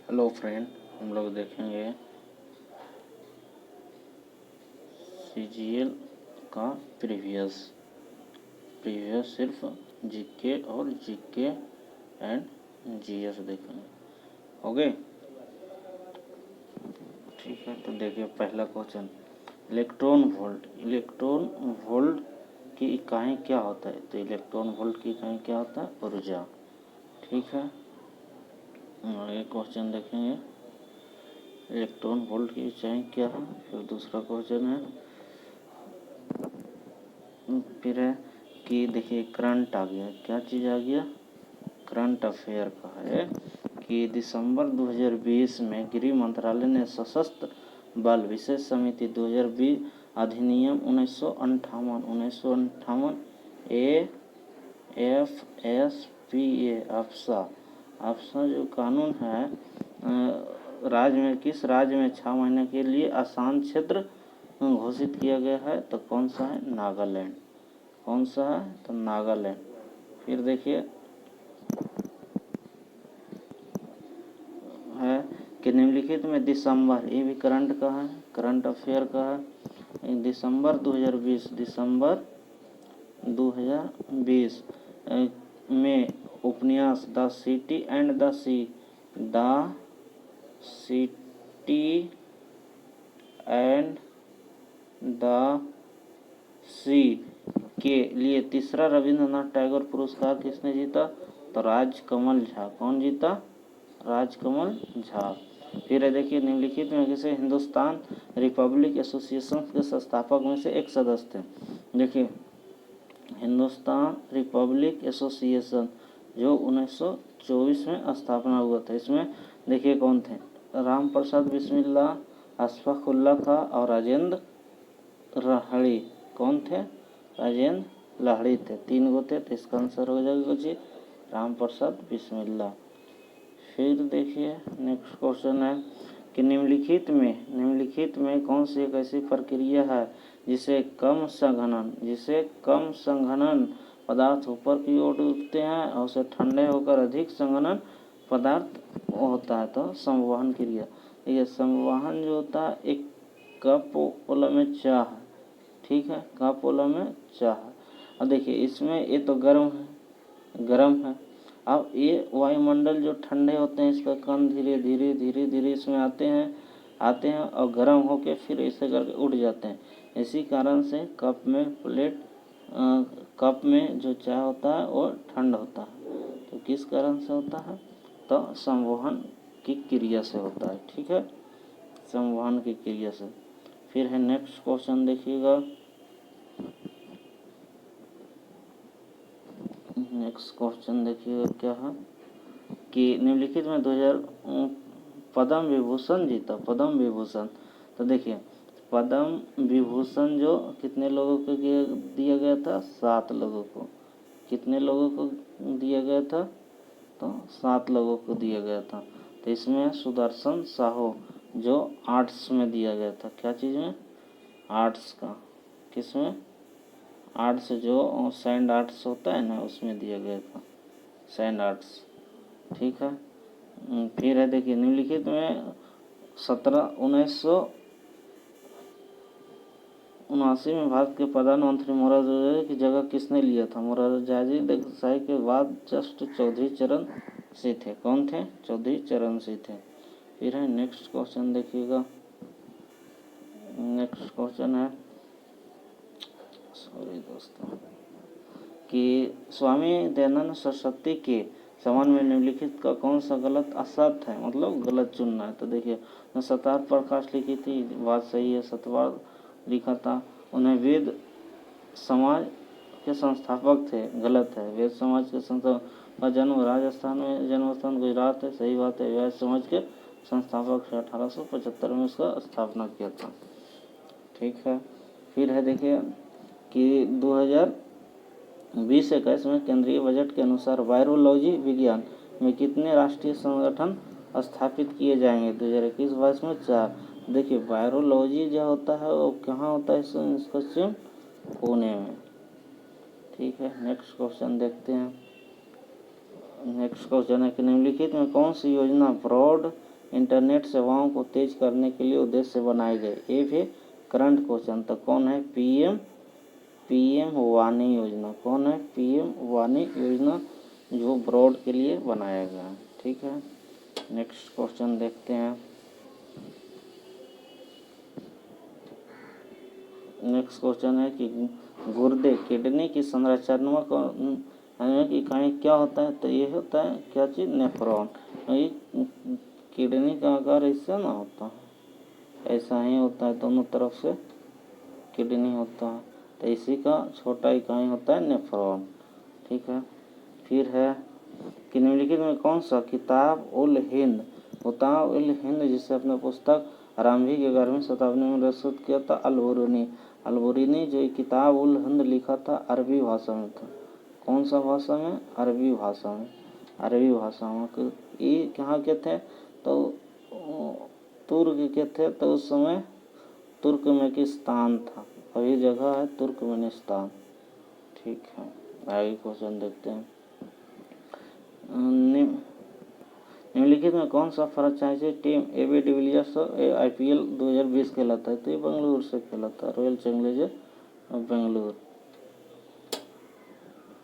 Hello friend, हम लोग देखेंगे सीजीएल का प्रीवियस सिर्फ जीके और जीके एंड जीएस देखेंगे। ओके, ठीक है। तो देखिए पहला क्वेश्चन, इलेक्ट्रॉन वोल्ट की इकाई क्या होता है? तो इलेक्ट्रॉन वोल्ट की इकाई क्या होता है? ऊर्जा। ठीक है, आगे क्वेश्चन देखेंगे, इलेक्ट्रॉन वोल्ट की इकाई क्या है। फिर दूसरा क्वेश्चन है, फिर है कि देखिए करंट आ गया, क्या चीज़ आ गया? करंट अफेयर का है कि दिसंबर 2020 में गृह मंत्रालय ने सशस्त्र बल विशेष समिति 2020 अधिनियम 1958 AFSPA अफसा जो कानून है, राज्य में किस राज्य में 6 महीने के लिए अशांत क्षेत्र घोषित किया गया है? तो कौन सा है? नागालैंड। कौन सा है? तो नागालैंड। फिर देखिए है कि निम्नलिखित में दिसंबर, ये भी करंट का है, करंट अफेयर का है। दिसंबर 2020 में उपन्यास द सिटी एंड द सी के लिए तीसरा रविंद्रनाथ टैगोर पुरस्कार किसने जीता? तो राजकमल झा। कौन जीता? राजकमल झा। फिर है देखिए निम्नलिखित में किसे हिंदुस्तान रिपब्लिक एसोसिएशन के संस्थापक में से एक सदस्य थे? देखिए हिंदुस्तान रिपब्लिक एसोसिएशन जो 1924 में स्थापना हुआ था, इसमें देखिए कौन थे? राम प्रसाद बिस्मिल्ला, अशफाक उल्लाह खां और राजेंद्र लाहिड़ी। कौन थे? राजेंद्र लाहिड़ी थे। 3 गो थे, तो इसका आंसर हो जाएगा जी राम प्रसाद बिस्मिल्ला। फिर देखिए नेक्स्ट क्वेश्चन है कि निम्नलिखित में कौन सी एक ऐसी प्रक्रिया है जिसे कम संघनन पदार्थ ऊपर की ओर उठते हैं और उसे ठंडे होकर अधिक संघनन पदार्थ होता है? तो संवहन क्रिया। ये संवहन जो होता है एक कप ओला में चाह है, ठीक है, कप ओला में चाह। अब देखिए इसमें ये तो गर्म है। अब ये वायुमंडल जो ठंडे होते हैं, इसका कण धीरे धीरे इसमें आते हैं और गर्म होके फिर ऐसे करके उड़ जाते हैं। इसी कारण से कप में जो चाय होता है वो ठंड होता है। तो किस कारण से होता है? तो संवहन की क्रिया से होता है। ठीक है, संवहन की क्रिया से। फिर है नेक्स्ट क्वेश्चन देखिएगा, नेक्स्ट क्वेश्चन देखिएगा क्या है कि निम्नलिखित में 2000 पद्म विभूषण जीता, पद्म विभूषण। तो देखिए पद्म विभूषण जो कितने लोगों को दिया गया था? 7 लोगों को। कितने लोगों को दिया गया था? तो 7 लोगों को दिया गया था। तो इसमें सुदर्शन साहू जो आर्ट्स में दिया गया था। क्या चीज़ में? आर्ट्स का। किस में? आर्ट्स, जो सैंड आर्ट्स होता है ना, उसमें दिया गया था, सैंड आर्ट्स। ठीक है, फिर है देखिए निम्नलिखित में 1979 में भारत के प्रधानमंत्री मोरारजी की जगह किसने लिया था? मोरारजी देसाई के बाद जस्ट चौधरी चरण सिंह थे। कौन थे? चौधरी चरण सिंह थे। फिर है नेक्स्ट क्वेश्चन देखिएगा, नेक्स्ट क्वेश्चन है दोस्तों कि स्वामी दयानंद सरस्वती के संबंध में निम्नलिखित का कौन सा गलत असत्य है? मतलब गलत चुनना है। तो देखिए सतार प्रकाश लिखी थी, बात सही है। सतवार लिखा था, उन्हें वेद समाज के संस्थापक थे, गलत है। वेद समाज के संस्थापक का जन्म राजस्थान में, जन्म स्थान गुजरात है, सही बात है। वेद समाज के संस्थापक से 1875 में उसका स्थापना किया था। ठीक है, फिर है देखिए कि 2020-21 में केंद्रीय बजट के अनुसार वायरोलॉजी विज्ञान में कितने राष्ट्रीय संगठन स्थापित किए जाएंगे? 2021-22 में 4। देखिए वायरोलॉजी जो होता है वो कहाँ होता है? पश्चिम पुणे में। ठीक है, नेक्स्ट क्वेश्चन देखते हैं। नेक्स्ट क्वेश्चन है कि निम्नलिखित में कौन सी योजना ब्रॉड इंटरनेट सेवाओं को तेज करने के लिए उद्देश्य से बनाए गए। ये भी करंट क्वेश्चन। तो कौन है? पीएम वाणी योजना। कौन है? पीएम वाणी योजना, जो ब्रॉड के लिए बनाया गया है। ठीक है, नेक्स्ट क्वेश्चन देखते हैं। नेक्स्ट क्वेश्चन है कि गुर्दे किडनी की संरचनात्मक इकाई क्या होता है? तो ये होता है क्या चीज़? नेफ्रॉन। ये किडनी का आकार इससे ना होता है, ऐसा ही होता है, दोनों तरफ से किडनी होता है, तो इसी का छोटा इकाई होता है नेफ्रॉन। ठीक है, फिर है कि निम्नलिखित में कौन सा किताब उल हिंद जिसे अपने पुस्तक आरंभी के 11वीं शताब्दी में प्रस्तुत किया था? अलबरूनी जो किताब उल हिंद लिखा था अरबी भाषा में था। कौन सा भाषा में? अरबी भाषा में। अरबी भाषा में। ये कहाँ के थे? तो तुर्क के थे, तो उस समय तुर्कमेनिस्तान था, अभी जगह है तुर्कमेनिस्तान। ठीक है, आगे क्वेश्चन देखते हैं। निम्नलिखित में कौन सा franchise team AB de Villiers IPL 2020 खेला था? तो ये बेंगलुरु से खेला था, रॉयल चैलेंजर्स बेंगलुरु।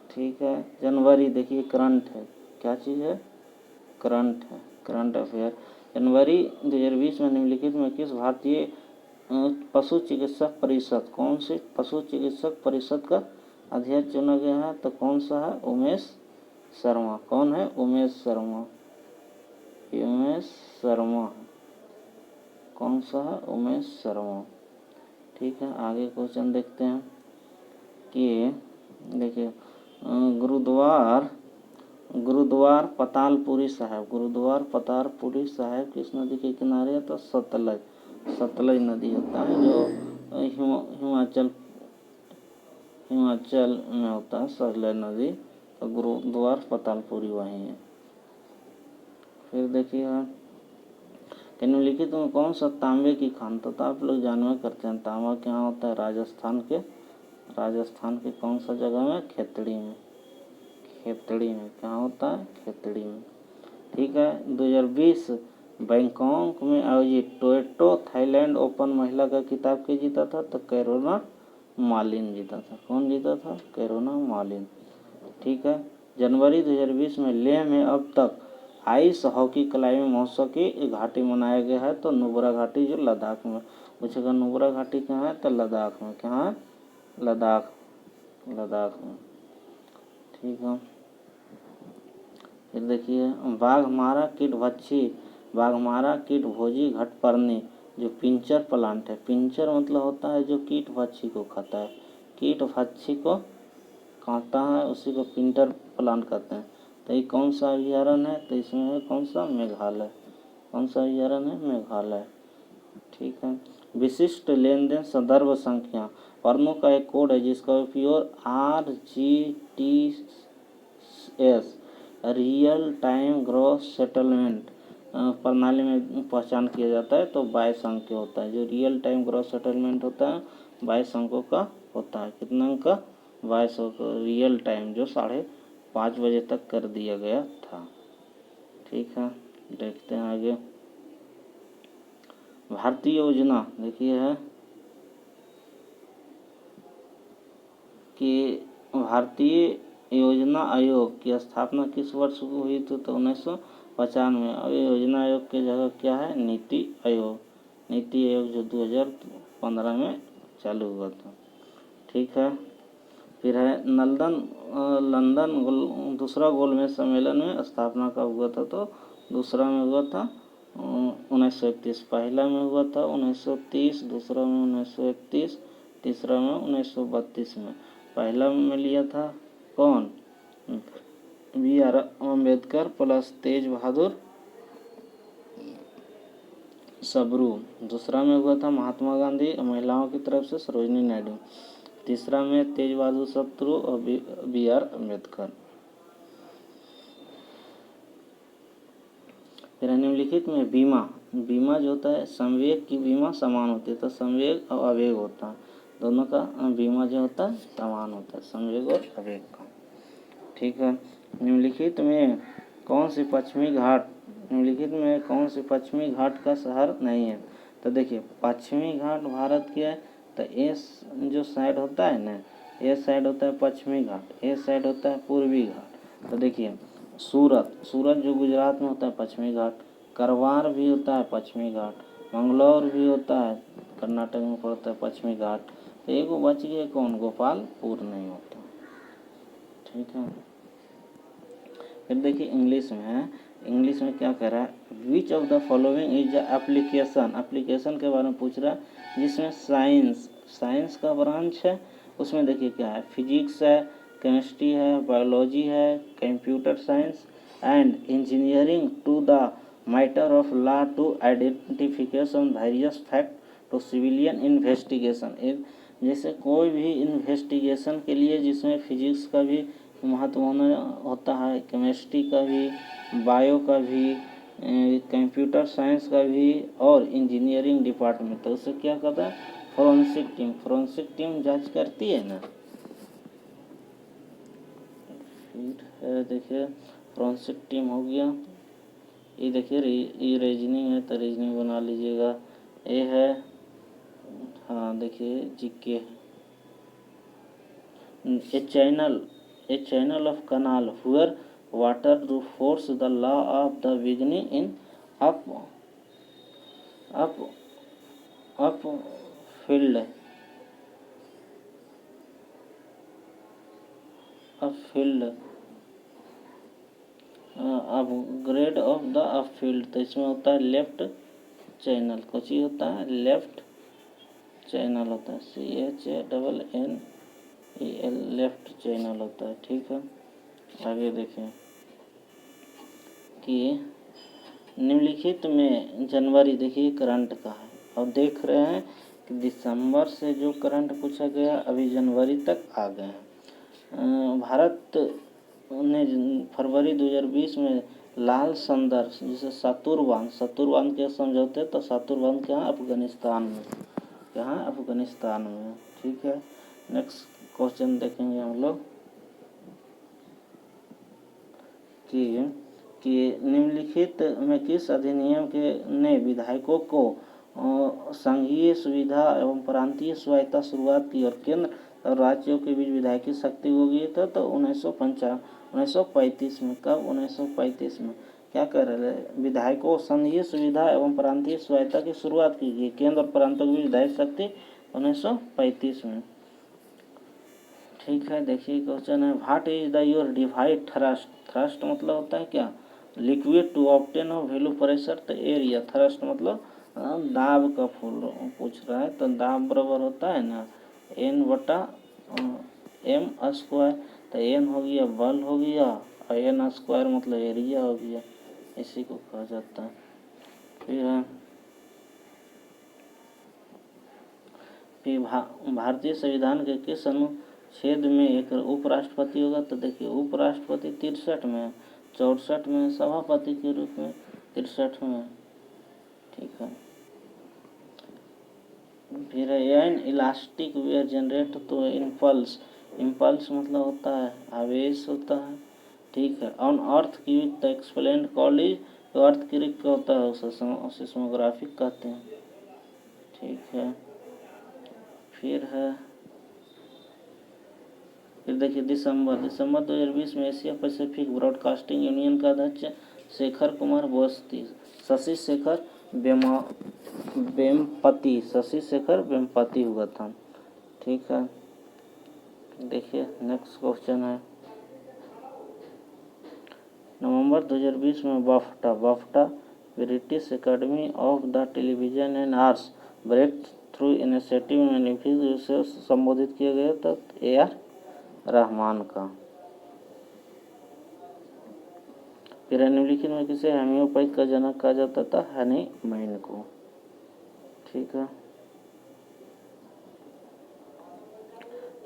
ठीक है, जनवरी देखिए करंट है, क्या चीज़ है? करंट है, करंट अफेयर। जनवरी 2020 में निम्नलिखित में किस भारतीय पशु चिकित्सक परिषद, कौन से पशु चिकित्सक परिषद का अध्यक्ष चुना गया है? तो कौन सा है? उमेश शर्मा। कौन है? उमेश शर्मा। उमेश शर्मा, कौन सा है? उमेश शर्मा। ठीक है, आगे क्वेश्चन देखते हैं कि देखिए गुरुद्वार पतालपुरी साहिब किस नदी के किनारे है? तो सतलज नदी होता है, जो हिमाचल में होता है, सतलज नदी। तो गुरुद्वार पतालपुरी वहीं है। फिर देखिए निम्नलिखित में कौन सा तांबे की खान? तो आप लोग जानवर करते हैं, तांबा कहाँ होता है? राजस्थान के कौन सा जगह में? खेतड़ी में। कहाँ होता है? खेतड़ी में। ठीक है, 2020 बैंकॉक में आयोजित टोयोटो थाईलैंड ओपन महिला का खिताब के जीता था? तो कैरोना मालिन जीता था। कौन जीता था? कैरोना मालिन। ठीक है, जनवरी 2020 में लेह में अब तक आइस हॉकी क्लाइंबिंग महोत्सव की घाटी मनाया गया है? तो नुब्रा घाटी, जो लद्दाख में। पूछेगा नुब्रा घाटी कहाँ है? तो लद्दाख में। कहाँ है? लद्दाख में। ठीक है, फिर देखिए बाघमारा कीट भोजी घटपर्णी, जो पिंचर प्लांट है। पिंचर मतलब होता है जो कीट भक्षी को खाता है, कीट भक्षी को खाता है, उसी को पिंचर प्लांट कहते हैं। तो ये कौन सा अभयारण्य है? तो इसमें है कौन सा? मेघालय। कौन सा अभयारण्य है? मेघालय। ठीक है, विशिष्ट लेन देन संदर्भ संख्या वर्णों का एक कोड है जिसका उपयोग RGTS real time gross settlement प्रणाली में पहचान किया जाता है। तो 22 अंक के होता है। जो रियल टाइम ग्रॉस सेटलमेंट होता है 22 अंकों का होता है। कितना अंक का? 22 अंकों रियल टाइम, जो 5:30 बजे तक कर दिया गया था। ठीक है, देखते हैं आगे। भारतीय योजना देखिए है कि भारतीय योजना आयोग की स्थापना किस वर्ष को हुई थी? तो 1995। अब योजना आयोग की जगह क्या है? नीति आयोग जो 2015 में चालू हुआ था। ठीक है, फिर है लंदन दूसरा गोलमेज सम्मेलन में स्थापना कब हुआ था? तो दूसरा में हुआ था 1931। पहला में हुआ था 1930, दूसरा में 1931, तीसरा में 1932 में। पहला में लिया था कौन? BR अम्बेडकर प्लस तेज बहादुर सबरू। दूसरा में हुआ था महात्मा गांधी, महिलाओं की तरफ से सरोजिनी नायडू। तीसरा में तेज बहादुर सबरू और BR अम्बेडकर। फिर निम्नलिखित में बीमा जो होता है संवेग की बीमा समान होती है। तो संवेग और आवेग होता है, दोनों का बीमा जो होता है समान होता है, संवेग और आवेग का। ठीक है, निम्नलिखित में कौन सी पश्चिमी घाट निम्नलिखित में कौन सी पश्चिमी घाट का शहर नहीं है? तो देखिए पश्चिमी घाट भारत के है, तो ये जो साइड होता है ना, ये साइड होता है पश्चिमी घाट, ये साइड होता है पूर्वी घाट। तो देखिए सूरत जो गुजरात में होता है पश्चिमी घाट, करवार भी होता है पश्चिमी घाट, मंगलौर भी होता है कर्नाटक में पड़ता है पश्चिमी घाट। तो एक बच गया कौन? गोपालपुर नहीं होता। ठीक है। फिर देखिए इंग्लिश में है, इंग्लिश में क्या कह रहा है? विच of the following is application, application के बारे में पूछ रहा है, जिसमें साइंस का ब्रांच है। उसमें देखिए क्या है, फिजिक्स है, केमिस्ट्री है, बायोलॉजी है, computer science and engineering to the matter of law to identification various fact to civilian investigation. जैसे कोई भी इन्वेस्टिगेशन के लिए जिसमें फिजिक्स का भी महत्व होता है, केमिस्ट्री का भी, बायो का भी, कंप्यूटर साइंस का भी और इंजीनियरिंग डिपार्टमेंट, तो उसे क्या कहता है? फोरेंसिक टीम जांच करती है ना। फिर देखिए फोरेंसिक टीम हो गया। ये देखिए ये रीजनिंग है, तो रीजनिंग बना लीजिएगा। ये है, हाँ देखिए GK. A channel of canal where water to force the law of the beginning in up up upfield upfield upgrade of the upfield. तो इसमें होता है लेफ्ट चैनल, कुछ ही होता है लेफ्ट चैनल होता है, CHANNEL, लेफ्ट चैनल होता है। ठीक है। आगे देखें कि निम्नलिखित में जनवरी, देखिए करंट का है, और देख रहे हैं कि दिसंबर से जो करंट पूछा गया अभी जनवरी तक आ गए हैं। भारत ने फरवरी 2020 में लाल समंदर जिसे सतुर बांध के समझौते, तो सतुर बांध क्या है? अफगानिस्तान में, कहाँ? अफगानिस्तान में। ठीक है। नेक्स्ट क्वेश्चन देखेंगे हम लोग कि निम्नलिखित में किस अधिनियम के ने विधायकों को संघीय सुविधा एवं प्रांतीय स्वायत्ता शुरुआत की और केंद्र और राज्यों के बीच विधायकी शक्ति हो गई था? तो 1935 में। कब? 1935 में। क्या कर रहे हैं? विधायकों संघीय सुविधा एवं प्रांतीय स्वायत्ता की शुरुआत की गई, केंद्र और प्रांतों के बीच विधायक शक्ति 1935 में। ठीक है। देखिए क्वेश्चन है, what is the your divide thrust? Thrust मतलब होता है क्या? Liquid to obtain of value pressure, तो एरिया। थ्रस्ट मतलब दाब का फूल पूछ रहा है, तो दाब बराबर होता है ना N/m²। तो N हो गया बल हो गया, और N² मतलब एरिया हो गया, इसी को कहा जाता है। फिर भारतीय संविधान के किस अनुच्छेद में एक उपराष्ट्रपति होगा? तो देखिए उपराष्ट्रपति 63 में, 64 में, सभापति के रूप में 63 में। ठीक है। फिर एन इलास्टिक वेयर जनरेट, तो इम्पल्स मतलब होता है आवेश होता है। ठीक है। On earth cubic the explained college, तो अर्थ क्यूबिक का होता है उसे सिस्मोग्राफिक कहते हैं। ठीक है। फिर देखिए दिसंबर 2020 में एशिया पैसिफिक ब्रॉडकास्टिंग यूनियन का अध्यक्ष शेखर कुमार वेम्पति, शशि शेखर वेम्पति हुआ था। ठीक है। देखिए नेक्स्ट क्वेश्चन है, नवंबर 2020 में BAFTA British Academy of the Television and Arts breakthrough initiative में निम्नलिखित से संबोधित किया गया था? AR रहमान का। फिर निम्नलिखित में किसे होम्योपैथ का जनक कहा जाता था? हनीमैन को। ठीक है।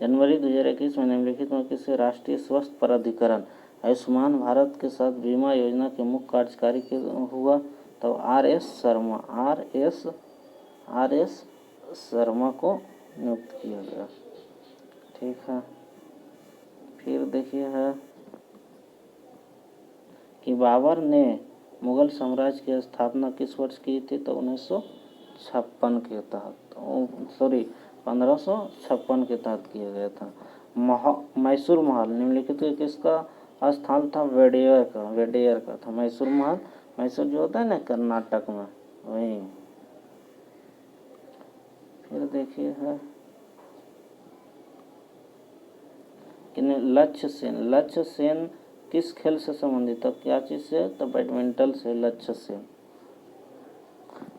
जनवरी 2021 में निम्नलिखित में किसे राष्ट्रीय स्वास्थ्य प्राधिकरण आयुष्मान भारत के साथ बीमा योजना के मुख्य कार्यकारी हुआ? तो RS शर्मा को नियुक्त किया गया। ठीक है। फिर देखिए है कि बाबर ने मुगल साम्राज्य की स्थापना किस वर्ष की थी? तो 1956 के तहत, सॉरी 1556 के तहत किया गया था। मैसूर महल निम्नलिखित में किसका स्थान था? वेडेयर का था मैसूर महल। मैसूर जो होता है ना कर्नाटक में, वही। फिर देखिए है कि लक्ष्य सेन किस खेल से संबंधित है? क्या चीज से? तो बैडमिंटन से लक्ष्य सेन।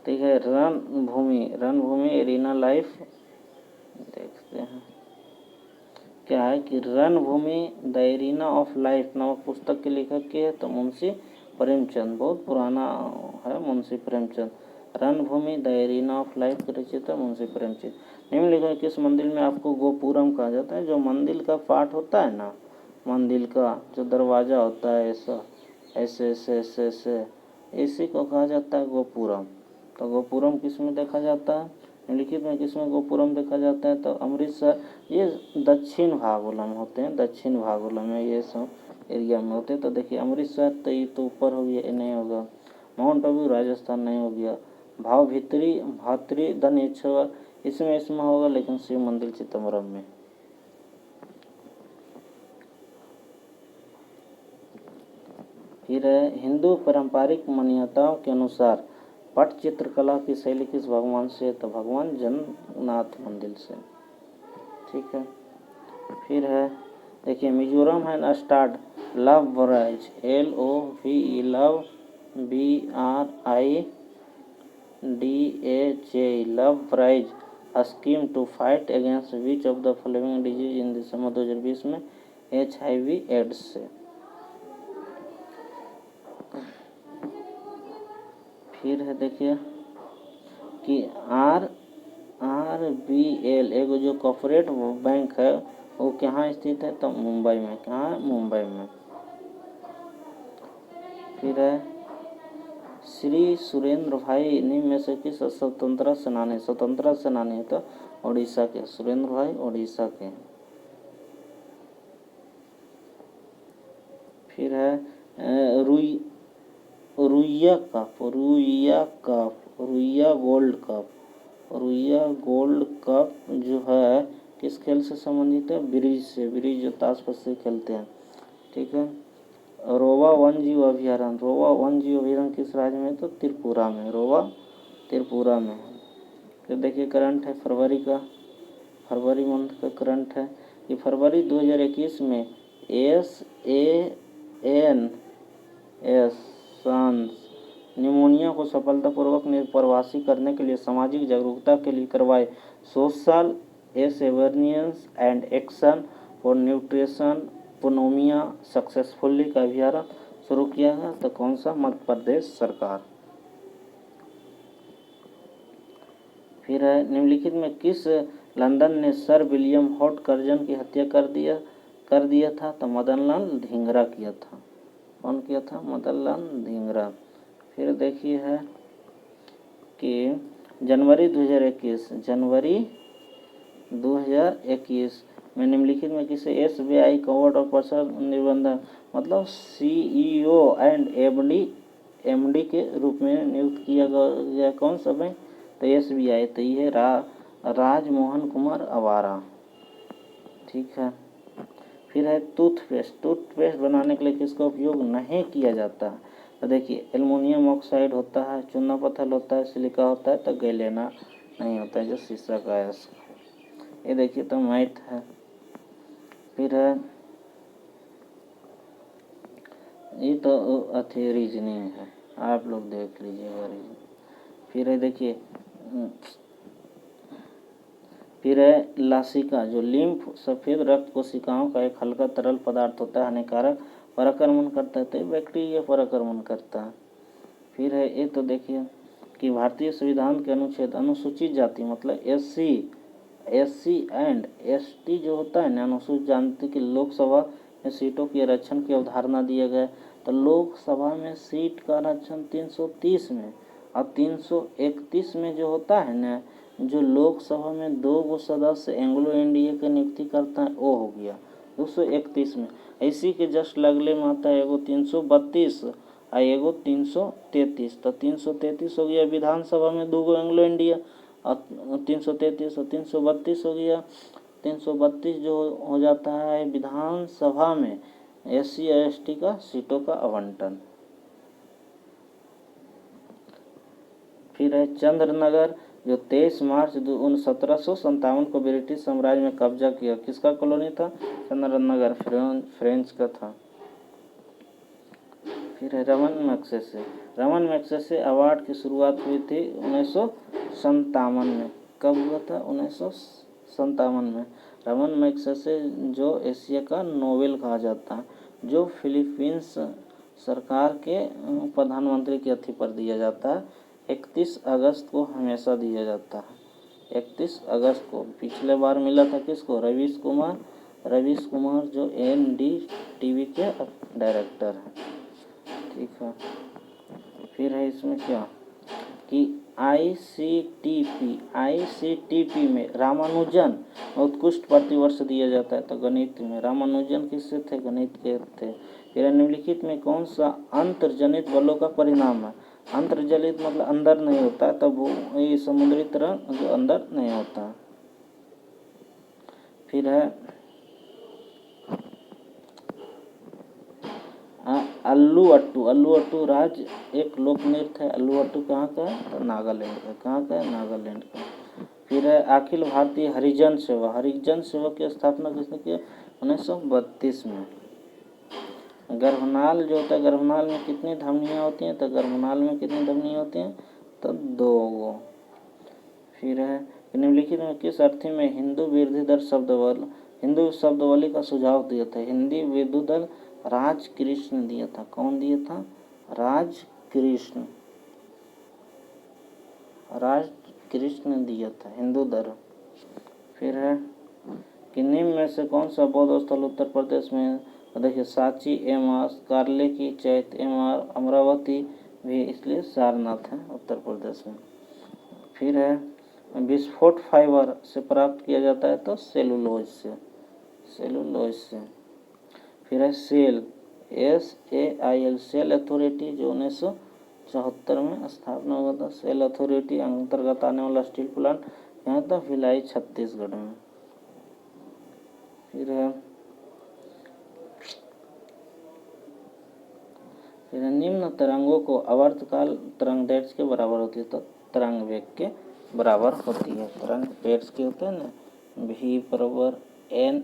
ठीक है, रणभूमि एरिना लाइफ देखते हैं क्या है कि रणभूमि द एरिना ऑफ लाइफ नामक पुस्तक के लेखक के है? तो मुंशी प्रेमचंद। बहुत पुराना है मुंशी प्रेमचंद। रणभूमि द एरिना ऑफ लाइफ के रचयिता मुंशी प्रेमचंद। निम्नलिखित किस मंदिर में आपको गोपुरम कहा जाता है? जो मंदिर का पार्ट होता है ना, मंदिर का जो दरवाजा होता है ऐसा ऐसे ऐसे ऐसे ऐसे, इसी को कहा जाता है गोपुरम। तो गोपुरम किस में देखा जाता है? निम्नलिखित में किसमें गोपुरम देखा जाता है? तो अमृतसर। ये दक्षिण भागोला में होते हैं, दक्षिण भागोला में ये सब एरिया में होते हैं। तो देखिए अमृतसर तो ये तो ऊपर हो गया, ये नहीं होगा। माउंट आबू राजस्थान नहीं हो गया। भातृ धनेश्वर इसमें होगा, लेकिन शिव मंदिर चिदम्बरम में। फिर है हिंदू पारंपरिक मान्यताओं के अनुसार पट चित्रकला की शैली किस भगवान से? तो भगवान जगन्नाथ मंदिर से। ठीक है। फिर है देखिए मिजोरम है start love bridge LOVE love BRIDAJ love bridge scheme to fight against which of the following disease in December 2020 में? HIV एड्स से। फिर है देखिए कि RBL एक जो कॉर्पोरेट बैंक है वो कहाँ स्थित है? तो मुंबई में। कहाँ है? मुंबई में। फिर है श्री सुरेंद्र भाई निम्न में से किस स्वतंत्रता सेनानी है? तो उड़ीसा के सुरेंद्र भाई, उड़ीसा के। फिर है रुइया गोल्ड कप जो है किस खेल से संबंधित है? ब्रिज से। ब्रिज जो ताश पत्ती खेलते हैं। ठीक है। रोवा वन्यजीव अभयारण्य किस राज्य में? तो त्रिपुरा में। रोवा त्रिपुरा में। फिर देखिए करंट है फरवरी मंथ का करंट है कि फरवरी 2021 में SANS निमोनिया को सफलतापूर्वक निर्वासित करने के लिए सामाजिक जागरूकता के लिए करवाए social awareness and action for nutrition pneumonia successfully का अभियान शुरू किया है। तो कौन सा? मध्य प्रदेश सरकार। फिर है निम्नलिखित में किस लंदन ने सर विलियम हॉट कर्जन की हत्या कर दिया था? तो मदनलाल धिंगरा किया था। कौन किया था? मदनलाल धिंगरा। फिर देखिए है कि जनवरी 2021 में निम्नलिखित में किसे SBI का अवार्ड और पर्सन निबंधक मतलब CEO एंड MD के रूप में नियुक्त किया गया? कौन सा बैंक? तो SBI। तो ये राजमोहन कुमार अवारा। ठीक है। फिर है टूथपेस्ट बनाने के लिए किसका उपयोग नहीं किया जाता? तो देखिए एल्युमिनियम ऑक्साइड होता है, चूना पत्थर होता है, सिलिका होता है, तो गैलेना नहीं होता है जो शीशा का है। ये देखिए तो मैथ है। फिर है ये तो अथी रीजनिंग है, आप लोग देख लीजिएगा रीजनिंग। फिर है देखिए फिर है लासिका जो लिम्फ सफ़ेद रक्त कोशिकाओं का एक हल्का तरल पदार्थ होता है, हानिकारक पराक्रमण करता है, तो बैक्टीरिया पराक्रमण करता है। फिर है ये तो देखिए कि भारतीय संविधान के अनुच्छेद अनुसूचित जाति मतलब SC एंड ST जो होता है ना, अनुसूचित जाति की लोकसभा में सीटों के आरक्षण की अवधारणा दिया गया। तो लोकसभा में सीट का आरक्षण 330 में और 331 में जो होता है ना, जो लोकसभा में 2 सदस्य एंग्लो इंडिया की नियुक्ति करता है वो हो गया 231 में। इसी के जस्ट लगले में आता है एगो 332 आ एगो 333, तो 333 हो गया विधानसभा में 2 एंग्लो इंडिया, और 333 और 332 हो गया। 332 जो हो जाता है विधानसभा में SC ST का सीटों का आवंटन। फिर है चंद्रनगर, जो 23 मार्च 1757 को ब्रिटिश साम्राज्य में कब्जा किया। किसका कॉलोनी था? चंद्रनगर, फ्रेंच का था। फिर है Raman Magsaysay. Raman Magsaysay award की शुरुआत हुई थी 1957 में। कब हुआ था? 1957 में। रमन मैग्सेसे जो एशिया का नोबेल कहा जाता है, जो फिलीपींस सरकार के प्रधानमंत्री के अथी पर दिया जाता है। 31 अगस्त को हमेशा दिया जाता है। 31 अगस्त को। पिछले बार मिला था किसको? रवीश कुमार। रवीश कुमार जो NDTV के डायरेक्टर हैं। ठीक है। फिर है इसमें क्या कि ICTP में रामानुजन उत्कृष्ट प्रतिवर्ष दिया जाता है। तो गणित में रामानुजन किससे थे? गणित के थे। फिर निम्नलिखित में कौन सा अंतर्जनित बलों का परिणाम है? अंतर्जलित मतलब अंदर नहीं होता, तब वो ये समुद्री तरंग जो अंदर नहीं होता। फिर है अल्लू अट्टू। अल्लू अट्टू राज्य एक लोक नृत्य है। अल्लू अट्टू कहाँ का है? तो नागालैंड का। कहाँ का है? नागालैंड का। फिर है अखिल भारतीय हरिजन सेवा। हरिजन सेवा की स्थापना किसने की? 1932 में। गर्भनाल जो होता है, गर्भनाल में कितनी धमनियाँ होती हैं? तो गर्भनाल में कितनी धमनियाँ होती हैं? तो 2 गो। फिर है निम्नलिखित में किस अर्थी में हिंदू वृद्धि दर हिंदू शब्दावली का सुझाव दिया था? हिंदी वृद्धि दर राजकृष्ण ने दिया था। कौन दिया था? राजकृष्ण ने दिया था हिंदू दर। फिर है कि निम्न में से कौन सा बौद्ध स्थल उत्तर प्रदेश में? देखिए सांची MR, कार्ले की चैत MR, अमरावती भी, इसलिए सारनाथ है उत्तर प्रदेश में। फिर है विस्फोट फाइबर से प्राप्त किया जाता है, तो सेलुलोज से। फिर है सेल SAIL सेल अथॉरिटी, जो 1974 में स्थापना हुआ था। सेल अथॉरिटी अंतर्गत आने वाला स्टील प्लांट यहाँ था भिलाई, छत्तीसगढ़ में। फिर निम्न तरंगों को आवर्तकाल तरंग दैर्ध्य के बराबर होती है। तो तरंग वेग के बराबर होती है। तरंग दैर्ध्य के होते हैं ना, V बराबर N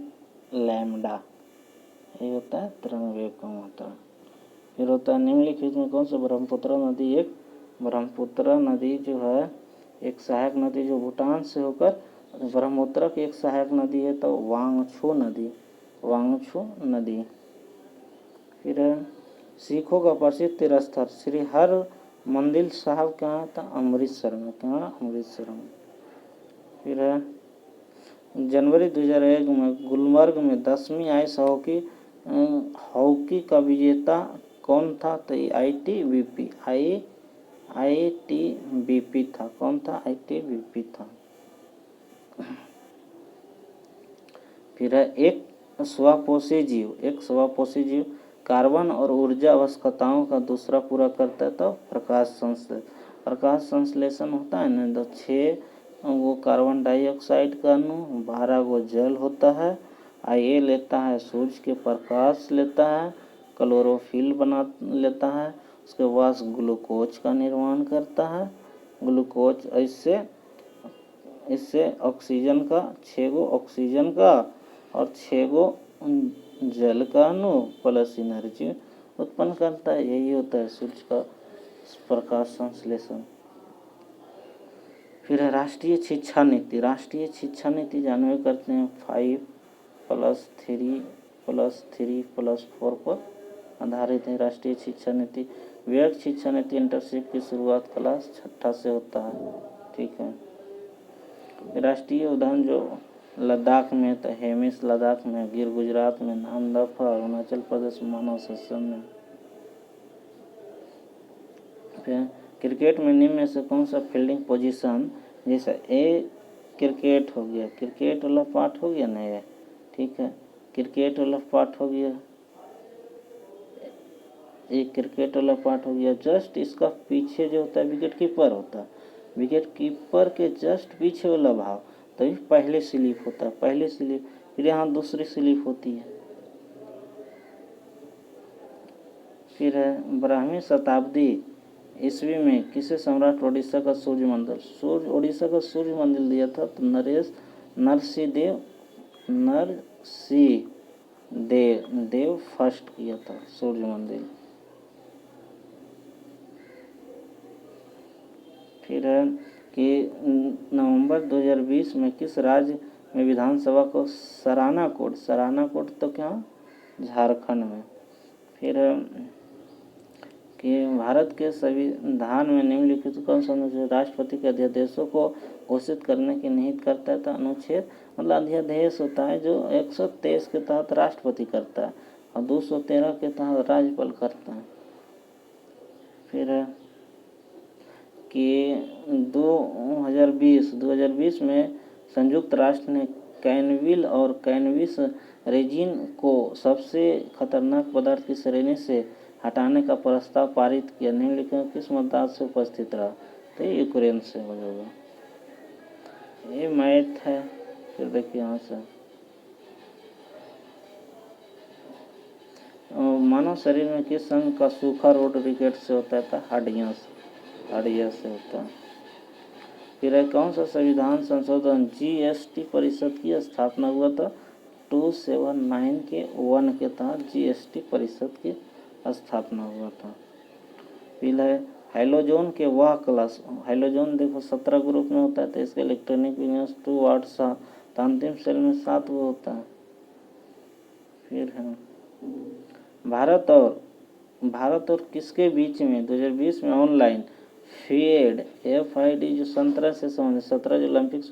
लैम्डा, ये होता है तरंग वेग का मात्रा। फिर होता है निम्नलिखित में कौन सा ब्रह्मपुत्र नदी ब्रह्मपुत्र नदी जो है एक सहायक नदी जो भूटान से होकर ब्रह्मपुत्र की एक सहायक नदी है, तो वांगछू नदी। फिर सिखों का प्रसिद्ध तीर्थस्थल श्री हर मंदिर साहब कहाँ था? अमृतसर में। कहाँ? अमृतसर में। फिर जनवरी 2001 में गुलमर्ग में 10वीं आइस हॉकी का विजेता कौन था? तो ITBP था। कौन था? ITBP था। फिर है एक स्वपोषी जीव कार्बन और ऊर्जा आवश्यकताओं का दूसरा पूरा करता है, तो प्रकाश संश्लेषण होता है ना, तो 6 वो कार्बन डाइऑक्साइड का अणु, 12 गो जल होता है। ये लेता है सूर्य के प्रकाश लेता है, क्लोरोफिल बना लेता है, उसके बाद ग्लूकोज का निर्माण करता है। ग्लूकोज इससे ऑक्सीजन का 6 गो ऑक्सीजन का और 6 गो जल का अणु प्लस एनर्जी उत्पन्न करता है। यही होता है सूर्य का प्रकाश संश्लेषण। फिर राष्ट्रीय शिक्षा नीति जानवे करते हैं 5+3+3+4 पर आधारित है राष्ट्रीय शिक्षा नीति। व्यक्त शिक्षा नीति इंटर्नशिप की शुरुआत क्लास 6 से होता है। ठीक है। राष्ट्रीय उद्यान जो लद्दाख में, तो हेमिस लद्दाख में, गिर गुजरात में, नामदफा अरुणाचल प्रदेश, मानव सत्संग में। फिर क्रिकेट में निम्न में से कौन सा फील्डिंग पोजीशन, जैसा ए क्रिकेट हो गया, क्रिकेट वाला पार्ट हो गया ना ये, ठीक है, क्रिकेट वाला पार्ट हो गया एक क्रिकेट वाला पार्ट हो गया। जस्ट इसका पीछे जो होता है विकेट कीपर होता है, विकेट कीपर के जस्ट पीछे वाला भाग तभी पहले स्लिप होता है, पहले स्लिप, फिर यहाँ दूसरी स्लिप होती है। फिर है 12वीं शताब्दी ईस्वी में किसे सम्राट उड़ीसा का सूर्य मंदिर, उड़ीसा का सूर्य मंदिर दिया था तो नरसिंह देव फर्स्ट किया था सूर्य मंदिर। फिर है कि नवंबर 2020 में किस राज्य में विधानसभा को सराहना कोड तो क्या, झारखंड में। फिर कि भारत के संविधान में निम्नलिखित कौन सा अनुच्छेद राष्ट्रपति के अध्यादेशों को घोषित करने की निहित करता है, तो अनुच्छेद मतलब अध्यादेश होता है जो 123 के तहत राष्ट्रपति करता है और 213 के तहत राज्यपाल करता है। फिर कि 2020 में संयुक्त राष्ट्र ने कैनविल और कैनबिस रेजिन को सबसे खतरनाक पदार्थ की श्रेणी से हटाने का प्रस्ताव पारित किया। निम्नलिखित किस मतदान से उपस्थित रहा, तो ये यूक्रेन से होगा। ये मैथ है। फिर देखिए यहाँ से मानव शरीर में किस अंग का सूखा रोग रिकेट से होता है, हड्डियाँ से होता है। फिर है कौन सा संविधान संशोधन जीएसटी परिषद की स्थापना हुआ था, 279 के 1 के तहत जीएसटी परिषद की स्थापना हुआ था। फिर है हाइलोजन के वह क्लास, हाइलोजन देखो 17 ग्रुप में होता है तो इसके इलेक्ट्रॉनिक विन्यास 2 8 7, तो अंतिम सेल में 7 वो होता है। फिर है भारत और किसके बीच में 2020 में ऑनलाइन FIDE जो 17 से संबंधित 17 जो ओलंपिक्स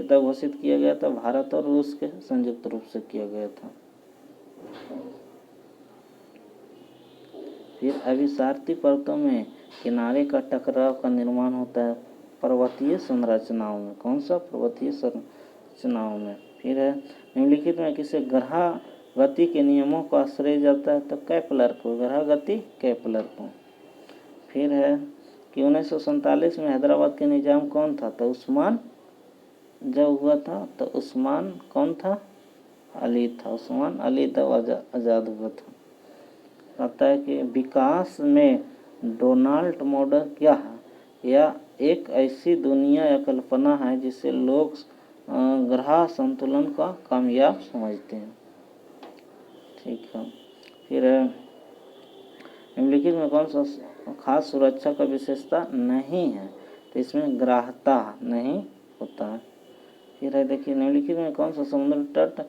तब घोषित किया गया था, भारत और रूस के संयुक्त रूप से किया गया था। फिर अभिसारती परतों में किनारे का टकराव का निर्माण होता है पर्वतीय संरचनाओं में, कौन सा, पर्वतीय संरचनाओं में। फिर है निम्नलिखित में किसे ग्रह गति के नियमों को आश्रय जाता है, तो केपलर को, ग्रह गति केपलर को। फिर है कि 1947 में हैदराबाद के निजाम कौन था, तो उस्मान जब हुआ था तो उस्मान कौन था, अली था, उस्मान अली तब आज़ाद हुआ था। कहता है कि विकास में डोनाल्ड मॉडल क्या है, या एक ऐसी दुनिया या कल्पना है जिसे लोग ग्रह संतुलन का कामयाब समझते हैं। ठीक है। फिर निम्नलिखित में कौन सा खास सुरक्षा का विशेषता नहीं है, तो इसमें ग्राह्यता नहीं होता है। फिर है देखिए निम्नलिखित में कौन सा समुद्र तट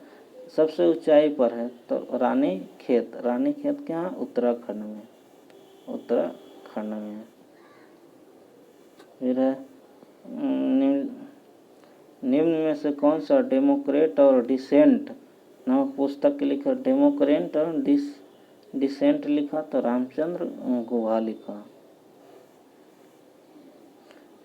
सबसे ऊंचाई पर है, तो रानीखेत क्या है, उत्तराखंड में। फिर है निम्न में से कौन सा डेमोक्रेट और डिसेंट नामक पुस्तक के लिखा, डेमोक्रेट और डिसेंट लिखा तो रामचंद्र गुहा लिखा।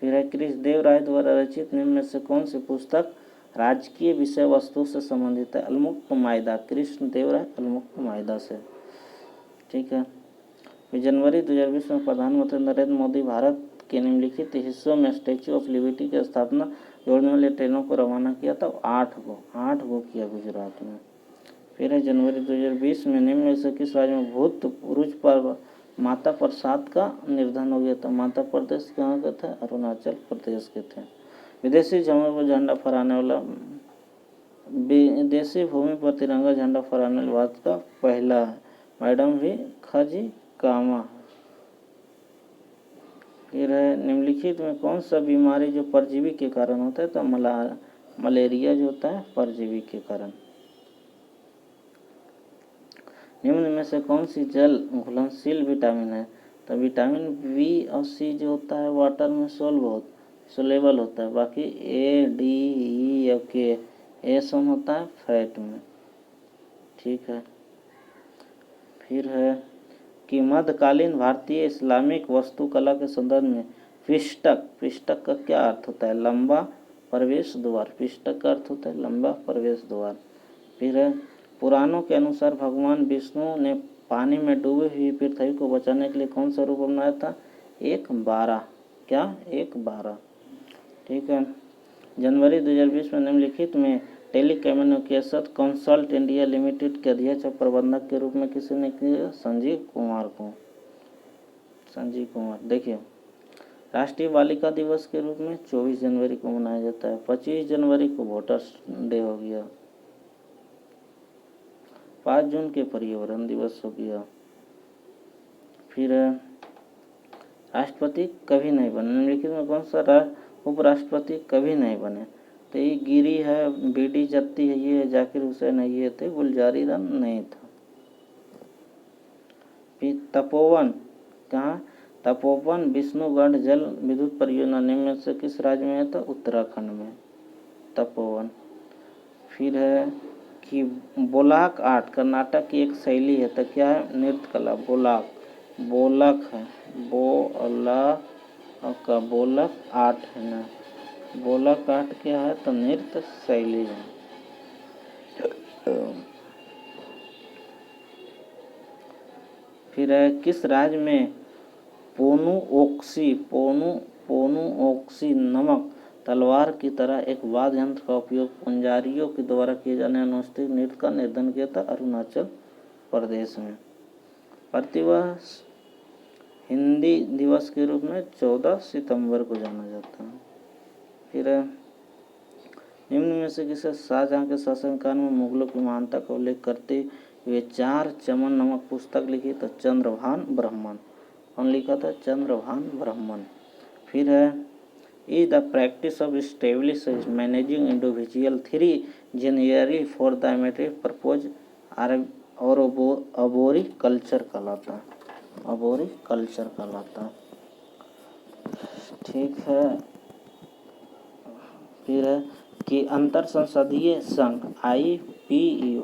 फिर है कृष्ण देव राय द्वारा रचित निम्न में से कौन सी पुस्तक राजकीय विषय वस्तु से संबंधित है, अलमुक्त मायदा, कृष्ण देव राय अलमुक्त मायदा से। ठीक है। फिर जनवरी 2020 में प्रधानमंत्री नरेंद्र मोदी भारत के निम्नलिखित हिस्सों में स्टैच्यू ऑफ लिबर्टी की स्थापना जोड़ने वाले ट्रेनों को रवाना किया था, 8 गो किया गुजरात में। फिर है जनवरी 2020 में निम्न में से किस राज्य में भूत पुरुष पर माता प्रसाद का निर्धन हो गया था, माता प्रदेश कहाँ के थे, अरुणाचल प्रदेश के थे। विदेशी जमीन पर झंडा फहराने वाला, विदेशी भूमि पर तिरंगा झंडा फहराने वाले भारत का पहला है, मैडम भी खजी कामा। फिर है निम्नलिखित में कौन सा बीमारी जो परजीवी के कारण होता है, तो मलेरिया जो होता है परजीवी के कारण। निम्न में से कौन सी जल घुलनशील विटामिन है, तो विटामिन बी और सी जो होता है वाटर में सोलेबल होता है, बाकी ए डी ई और के ए सम होता है फैट में। ठीक है। फिर है कि मध्यकालीन भारतीय इस्लामिक वास्तुकला के संदर्भ में पिष्टक का क्या अर्थ होता है, लंबा प्रवेश द्वार, पिष्टक का अर्थ होता है लंबा प्रवेश द्वार। फिर है पुराणों के अनुसार भगवान विष्णु ने पानी में डूबी हुई पृथ्वी को बचाने के लिए कौन सा रूप अपनाया था? 1/12। क्या? 1/12। ठीक है। जनवरी 2020 में निम्नलिखित में टेलीकम्युनिकेशन कंसल्ट इंडिया लिमिटेड के अध्यक्ष और प्रबंधक के रूप में किसी ने किया? संजीव कुमार को। संजीव कुमार। देखिए, राष्ट्रीय बालिका दिवस के रूप में 24 जनवरी को मनाया जाता है। 25 जनवरी को वोटर्स डे हो गया। 5 जून के पर्यावरण दिवस हो गया। फिर राष्ट्रपति कभी नहीं बने। निम्नलिखित में कौन सा उपराष्ट्रपति कभी नहीं बने? तो ये गिरी है, बीडी जत्ती है, ये जाकिर हुसैन है, ये थे गुलजारी रन नहीं था। फिर तपोवन, कहाँ? तपोवन विष्णुगढ़ जल विद्युत परियोजना निम्न में से किस राज्य में है? तो उत्तराखंड में तपोवन। फिर है कि बोलाक आर्ट कर्नाटक की एक शैली है, तो क्या है? नृत्य कला। बोलाक, बोलक है, बोलक का बोलक आर्ट है ना। बोलक आर्ट क्या है? तो नृत्य शैली है। फिर है किस राज्य में पोनुओक्सी नामक तलवार की तरह एक वाद्य यंत्र का उपयोग पुंजारियों के द्वारा किए जाने अनुष्ठित नृत्य का निर्धारण किया था? अरुणाचल प्रदेश में। प्रतिवर्ष हिंदी दिवस के रूप में 14 सितंबर को जाना जाता है। फिर निम्न में से किसे शाहजहां के शासनकाल में मुगलों की महानता का उल्लेख करते हुए 4 चमन नामक पुस्तक लिखी? तो चंद्रभान ब्राह्मण। कौन लिखा था? चंद्रभान ब्राह्मण। फिर है is the practice of stablish managing individual three January for the metric propose और अबोरी कल्चर कहलाता है। अबोरी कल्चर कहलाता है। ठीक है। फिर है कि अंतर संसदीय संघ आईपीयू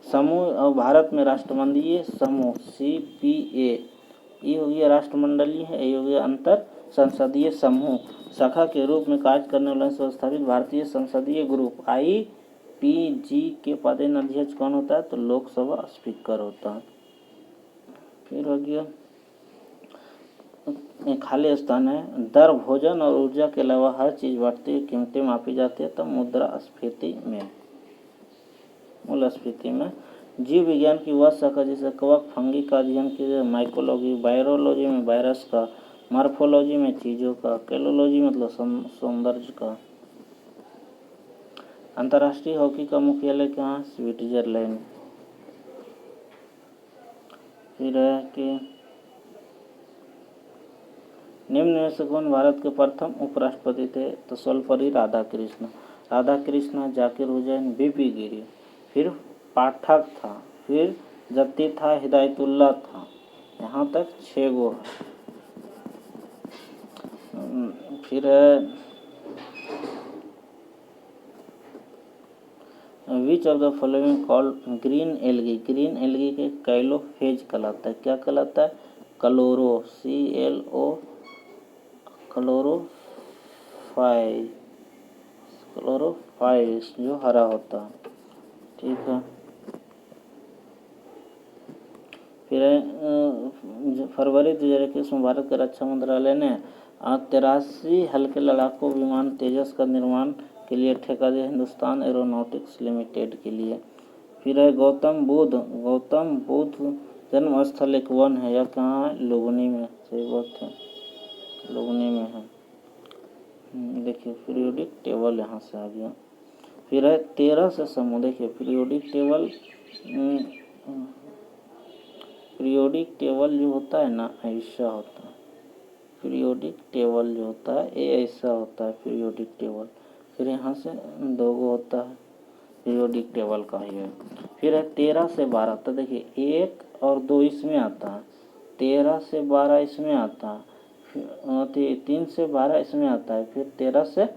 समूह और भारत में राष्ट्रमंडलीय समूह सीपीए, ये हो गया राष्ट्रमंडलीय है, ये हो गया अंतर संसदीय समूह शाखा के रूप में कार्य करने वाला संस्थापित भारतीय संसदीय ग्रुप आईपीजी के पदेन अध्यक्ष कौन होता है? तो लोकसभा स्पीकर होता है। फिर हो गया खाली स्थान है दर भोजन और ऊर्जा के अलावा हर चीज बढ़ती हुई कीमतें मापी जाती है, तो मुद्रास्फीति में, मूल्यस्फीति में। जीव विज्ञान की वह शाखा जिसे कवक फंगी का अध्ययन किया, माइकोलॉजी, वायरोलॉजी में वायरस का, मॉर्फोलॉजी में चीजों का, कैलोलॉजी मतलब सौंदर्य का। अंतर्राष्ट्रीय हॉकी का मुख्यालय कहाँ? स्विट्जरलैंड। फिर है कि निम्न में से कौन भारत के प्रथम उपराष्ट्रपति थे? तो सर्वपल्ली राधाकृष्ण। राधाकृष्ण, जाकिर हुसैन, बीपी गिरी। फिर पाठक था, फिर जत्ती था, हिदायतुल्ला था। यहाँ तक 6 गो है। फिर विच of the following called green algae? Green algae के कैलोफेज कहलाता है। क्या कहलाता है? क्लोरोफाइस जो हरा होता है। ठीक है। फिर फरवरी 2021 में भारत के रक्षा मंत्रालय ने 83 हल्के लड़ाकू विमान तेजस का निर्माण के लिए ठेका दिया हिंदुस्तान एरोनॉटिक्स लिमिटेड के लिए। फिर है गौतम बुद्ध जन्म स्थल एक वन है, यह कहाँ है? लुगनी में। सही बात है, लुगनी में है। देखिए पीरियोडिक टेबल यहाँ से आ गया। फिर है 13 से समूह। देखिए पीरियोडिक टेबल जो होता है ना, ऐसा होता है। पीरियोडिक टेबल जो होता है ये ऐसा होता है पीरियोडिक टेबल। फिर यहाँ से 2 गो होता है पीरियोडिक टेबल का ही है। फिर है 13 से 12। तो देखिए 1 और 2 इसमें आता है, 13 से 12 इसमें आता है, फिर 3 से 12 इसमें आता है, फिर 13 से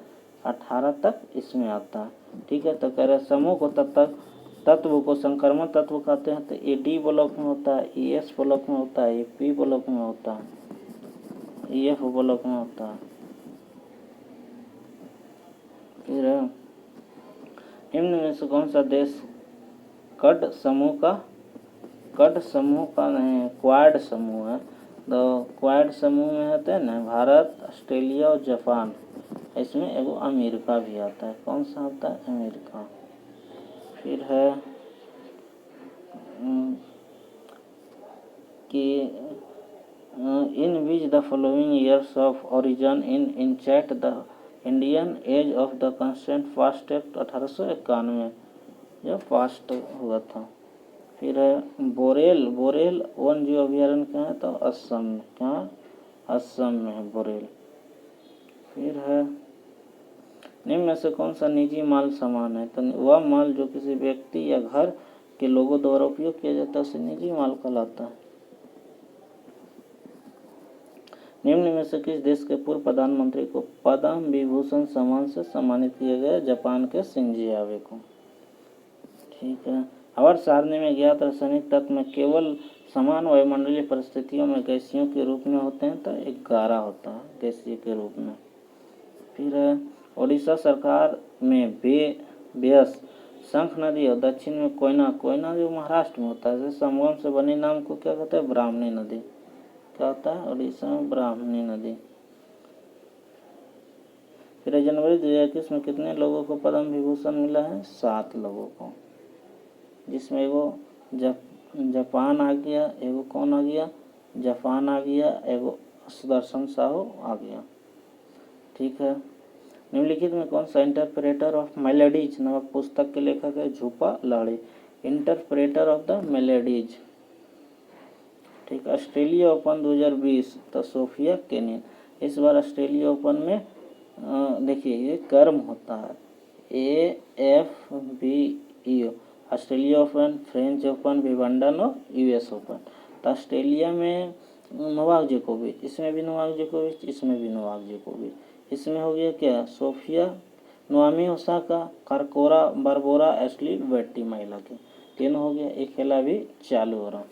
18 तक इसमें आता है। ठीक है। तो कह रहे समूह को तत्व को संक्रमण तत्व कहते हैं। तो ये डी ब्लॉक में होता है, ई एस ब्लॉक में होता है, ये पी ब्लॉक में होता है, ई एफ ब्लॉक में होता है। फिर निम्न में से कौन सा देश कड समूह का कड समूह का नहीं है, क्वाड समूह है। तो क्वाड समूह में होते हैं ना भारत, ऑस्ट्रेलिया और जापान। इसमें एगो अमेरिका भी आता है। कौन सा आता है? अमेरिका। फिर है कि in which the following years of origin in enact the Indian age of the constant fast act 1891 जो फास्ट हुआ था। फिर है बोरेल। बोरेल वन जीव अभ्यारण्य कहाँ है? तो असम में। कहाँ? असम में है बोरेल। फिर है निम्न में से कौन सा निजी माल सामान है? तो वह माल जो किसी व्यक्ति या घर के लोगों द्वारा उपयोग किया जाता है उसे निजी माल कहलाता है। निम्न में से किस देश के पूर्व प्रधानमंत्री को पद्म विभूषण सम्मान से सम्मानित किया गया? जापान के शिंजो आबे को। ठीक है। आवर्त सारणी में ज्ञात रासायनिक तत्व में केवल समान वायुमंडलीय परिस्थितियों में गैसीय के रूप में होते हैं तो 11 होता है गैसीय के रूप में। फिर उड़ीसा सरकार में बेयस, शंख नदी और दक्षिण में कोयना। कोयना जो महाराष्ट्र में होता है, संगम से बनी नाम को क्या कहते हैं? ब्राह्मणी नदी। क्या होता है? उड़ीसा में ब्राह्मणी नदी। फिर जनवरी 2021 में कितने लोगों को पद्म विभूषण मिला है? 7 लोगों को, जिसमें एगो जापान आ गया, एगो कौन आ गया? जापान आ गया, एगो सुदर्शन साहू आ गया। ठीक है। निम्नलिखित में कौन सा इंटरप्रेटर ऑफ मेलेडीज नामक पुस्तक के लेखक है? Jhumpa Lahiri. Interpreter of the maladies. ठीक। ऑस्ट्रेलिया ओपन 2020 तो सोफिया केनिन। इस बार ऑस्ट्रेलिया ओपन में देखिए ये कर्म होता है AFBO, Australia open, French open, Wimbledon और US ओपन। तो ऑस्ट्रेलिया में नोवाक जोकोविच, इसमें भी नोवाक जोकोविच, इसमें भी नोवाक जोकोविच। इसमें हो गया क्या? Sophia, Nomi Osaka, कारकोरा Barbora, Ashley बेट्टी महिला के तीन हो गया। एक खेला भी चालू हो रहा।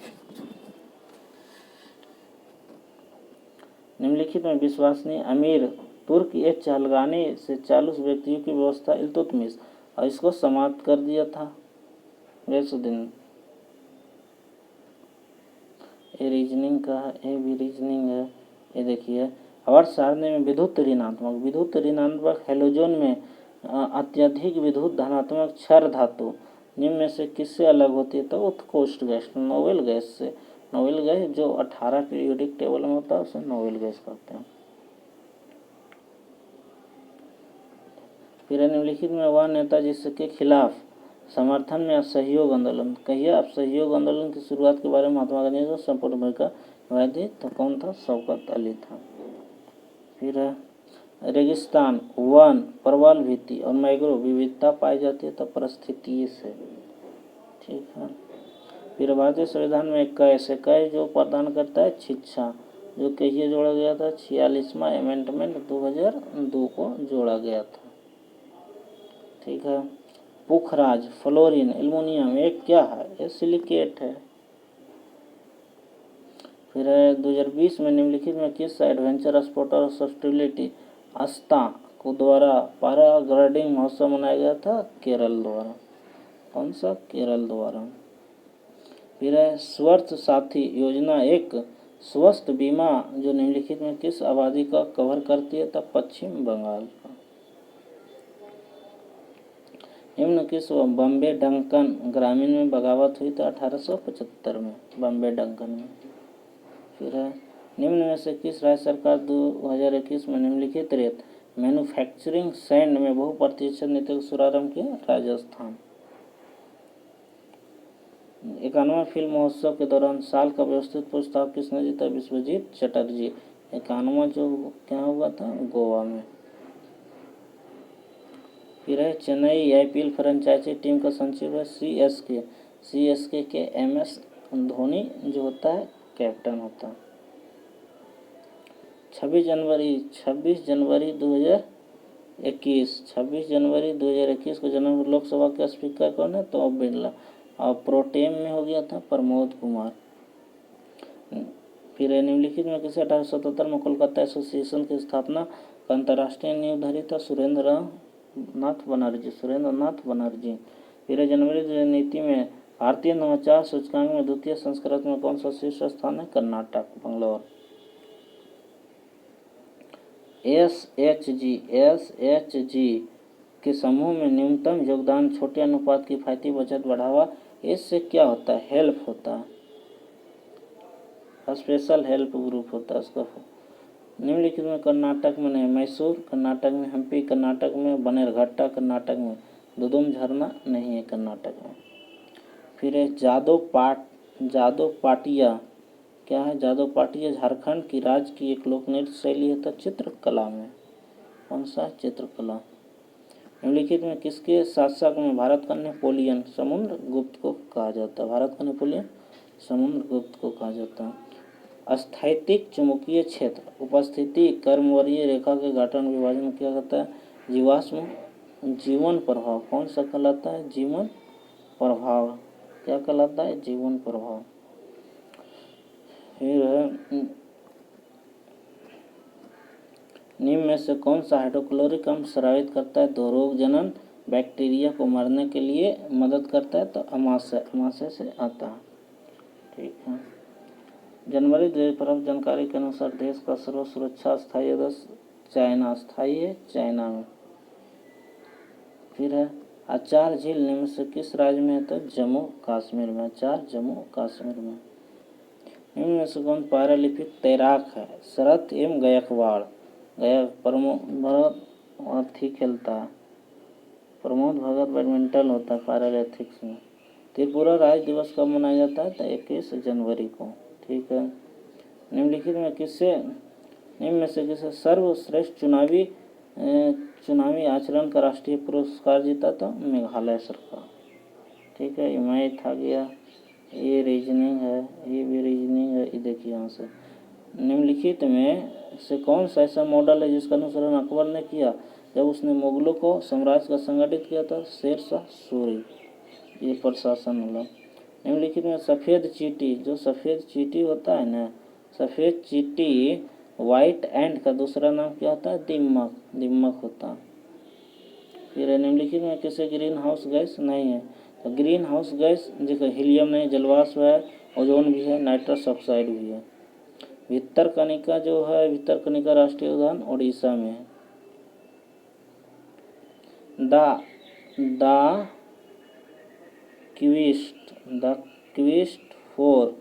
निम्नलिखित में विश्वसनीय अमीर तुर्क ये चालगानी से 40 व्यक्तियों की व्यवस्था इल्तुतमिश और इसको समाप्त कर दिया था गैसुद्दीन। ये रीजनिंग का है, ये भी रीजनिंग है। ये देखिए आवर्त सारणी में विद्युत ऋणात्मक हैलोजन में अत्यधिक विद्युत धनात्मक क्षार धातु निम्न में से किससे अलग होती है? तो उत्कृष्ट गैस, नोबेल गैस से। नोबेल गैस जो 18 पीरियोडिक टेबल में होता है उसे नोबेल गैस कहते हैं। फिर निम्नलिखित में वह नेता जिसके खिलाफ समर्थन में असहयोग आंदोलन। कहिए असहयोग आंदोलन की शुरुआत के बारे में महात्मा गांधी ने संपूर्ण भूमिका निभाई थी तो कौन था? शौकत अली था। फिर रेगिस्तान, वन, प्रवाल भित्ति और मैंग्रोव विविधता पाई जाती है तो परिस्थिति से। ठीक है। फिर भारतीय संविधान में इक्कीस जो प्रदान करता है शिक्षा, जो कहिए जोड़ा गया था? 46वां अमेंडमेंट 2002 को जोड़ा गया था। ठीक है। पुखराज, फ्लोरीन, एल्युमिनियम एक क्या है? ये सिलिकेट है। फिर 2020 में निम्नलिखित में किस एडवेंचर स्पोर्ट और सस्टेनेबिलिटी आस्था को द्वारा पैराग्लाइडिंग महोत्सव मनाया गया था? केरल द्वारा। कौन सा? केरल द्वारा। फिर स्वास्थ्य साथी योजना एक स्वास्थ्य बीमा जो निम्नलिखित में किस आबादी का कवर करती है? तब पश्चिम बंगाल का। निम्न किस बॉम्बे डंकन ग्रामीण में बगावत हुई? तो 1875 में बॉम्बे डंकन में। फिर निम्न में से किस राज्य सरकार 2021 में निम्नलिखित रेत मैन्युफैक्चरिंग सैंड में बहुप्रतिशत नीति का शुभारंभ किया? राजस्थान। 51वां फिल्म महोत्सव के दौरान साल का व्यवस्थित प्रस्ताव किसने जीता? विश्वजीत चटर्जी। 51वां जो क्या हुआ था? गोवा में। फिर चेन्नई IPL फ्रेंचाइजी टीम का संक्षिप्त है CSK के MS धोनी जो होता है कैप्टन होता है। 26 जनवरी 2021 को जन्म लोकसभा के स्पीकर कौन है? तो ओम बिरला। और प्रोटेम में हो गया था प्रमोद कुमार। फिर निम्नलिखित में किसे 1877 में कोलकाता एसोसिएशन की स्थापना का अंतर्राष्ट्रीय नींव धरी था? सुरेंद्र नाथ बनर्जी। फिर जनवरी नीति में भारतीय नवाचार सूचकांक में द्वितीय संस्करण में कौन सा शीर्ष स्थान है? कर्नाटक, बंगलौर। एसएचजी के समूह में न्यूनतम योगदान छोटे अनुपात किफायती बचत बढ़ावा, इससे क्या होता है? हेल्प होता है, स्पेशल हेल्प ग्रुप होता है उसका। निम्नलिखित में कर्नाटक में नहीं, मैसूर कर्नाटक में, हम्पी कर्नाटक में, बनेरघट्टा कर्नाटक में, दुदुम झरना नहीं है कर्नाटक में। फिर है जादव पाटिया, क्या है? जादव पाटिया झारखंड की राज्य की एक लोक नृत्य शैली है, तो चित्रकला में। कौन सा? चित्रकला। निम्नलिखित में किसके शासक में भारत का नेपोलियन समुद्रगुप्त को कहा जाता है? भारत का नेपोलियन समुद्रगुप्त को कहा जाता है। स्थैतिक चुंबकीय क्षेत्र उपस्थिति कर्मवरीय रेखा के गठन विभाजन क्या कहता है? जीवाश्म जीवन प्रभाव। कौन सा कहलाता है? जीवन प्रभाव। क्या कहलाता है? जीवन प्रभाव। फिर निम्न में से कौन सा हाइड्रोक्लोरिक अम्ल स्रावित करता है? दो रोग जनन बैक्टीरिया को मारने के लिए मदद करता है, तो अमाशय से आता है। ठीक है। जनवरी 2000 प्राप्त जानकारी के अनुसार देश का सर्व सुरक्षा स्थायी देश चाइना, स्थायी है चाइना में। फिर है आचार झील निम्न से किस राज्य में है? तो जम्मू कश्मीर में। आचार जम्मू कश्मीर में। निम्न में से कौन पैरालिम्पिक तैराक है? शरत एम गायकवाड़। प्रमोद भगत खेलता है, प्रमोद भगत बैडमिंटन होता है पैरालिम्पिक्स में। त्रिपुरा राज्य दिवस कब मनाया जाता है? तो 21 जनवरी को। ठीक है। निम्नलिखित में किसे सर्वश्रेष्ठ चुनावी आचरण का राष्ट्रीय पुरस्कार जीता? था मेघालय सरकार। ठीक है। मैथ आ गया, ये रीजनिंग है, ये भी रीजनिंग है। ये देखिए यहाँ से निम्नलिखित में से कौन सा ऐसा मॉडल है जिसका अनुसरण अकबर ने किया जब उसने मुगलों को साम्राज्य का संगठित किया था? शेरशाह सूरी। ये प्रशासन वाला। निम्नलिखित में सफ़ेद चींटी, जो सफ़ेद चींटी होता है ना, सफ़ेद चींटी व्हाइट एंड का दूसरा नाम क्या होता है? दिम्मक होता है। फिर निम्नलिखित में किसे ग्रीन हाउस गैस नहीं है? तो ग्रीन हाउस गैस देखो हीलियम नहीं, जलवाष्प है, ओजोन भी है, नाइट्रस ऑक्साइड भी है। भितरकनिका जो है, भितरकनिका राष्ट्रीय उद्यान उड़ीसा में है। The quest for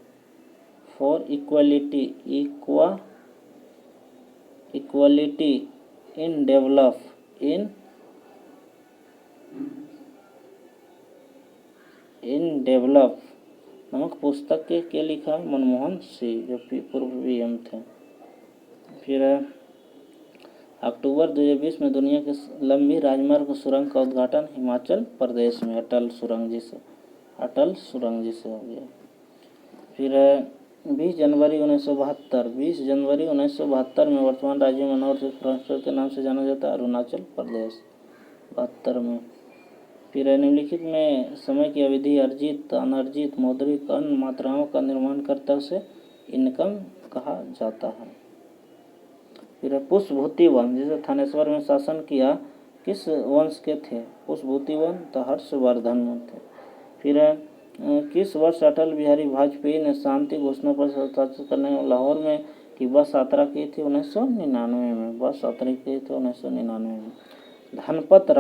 equality in develop नामक पुस्तक के लिखा? मनमोहन सिंह, जो पूर्व PM थे। फिर अक्टूबर 2020 में दुनिया के लंबी राजमार्ग सुरंग का उद्घाटन हिमाचल प्रदेश में अटल सुरंग जी से हो गया। फिर 20 जनवरी 1972 में वर्तमान राज्य में नॉर्थ ईस्ट फ्रंटियर के नाम से जाना जाता है अरुणाचल प्रदेश, 72 में। फिर निम्नलिखित में समय की अवधि अर्जित अनर्जित मौद्रिक अन्य मात्राओं का निर्माण करता है, उसे इनकम कहा जाता है। फिर पुष्पभूति वन, जिसे थानेश्वर में शासन किया, किस वंश के थे? पुष्पभूति वन तो हर्षवर्धन थे। फिर किस वर्ष अटल बिहारी वाजपेयी ने शांति घोषणा पर हस्ताक्षर करने लाहौर में की बस यात्रा की थी? 1999 में बस यात्रा की थी 1999 में। धनपत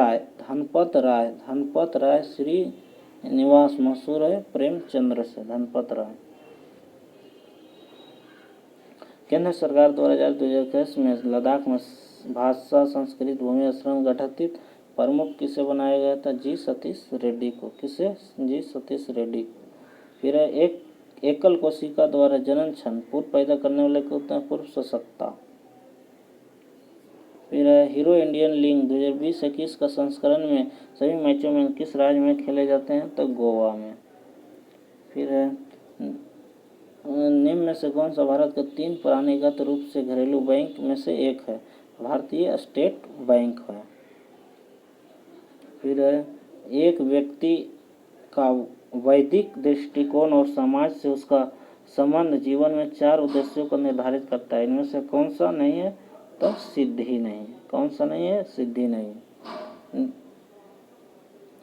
राय श्रीनिवास मशहूर है प्रेमचंद्र से। धनपत राय। केंद्र सरकार द्वारा 2021 में लद्दाख में भाषा संस्कृत भूमि आश्रम गठित प्रमुख किसे बनाया गया था? जी सतीश रेड्डी को। किसे? जी सतीश रेड्डी को। फिर एक एकल कोशिका द्वारा जनन क्षण पूर्व पैदा करने वाले को होता है पूर्व सशक्ता। फिर हीरो इंडियन लीग 2020-21 का संस्करण में सभी मैचों में किस राज्य में खेले जाते हैं? तो गोवा में। फिर निम्न में से कौन सा भारत का 3 प्रणालीगत रूप से घरेलू बैंक में से एक है? भारतीय स्टेट बैंक है। फिर एक व्यक्ति का वैदिक दृष्टिकोण और समाज से उसका संबंध जीवन में 4 उद्देश्यों को निर्धारित करता है। इनमें से कौन सा नहीं है? तो सिद्धि नहीं। कौन सा नहीं है? सिद्धि नहीं।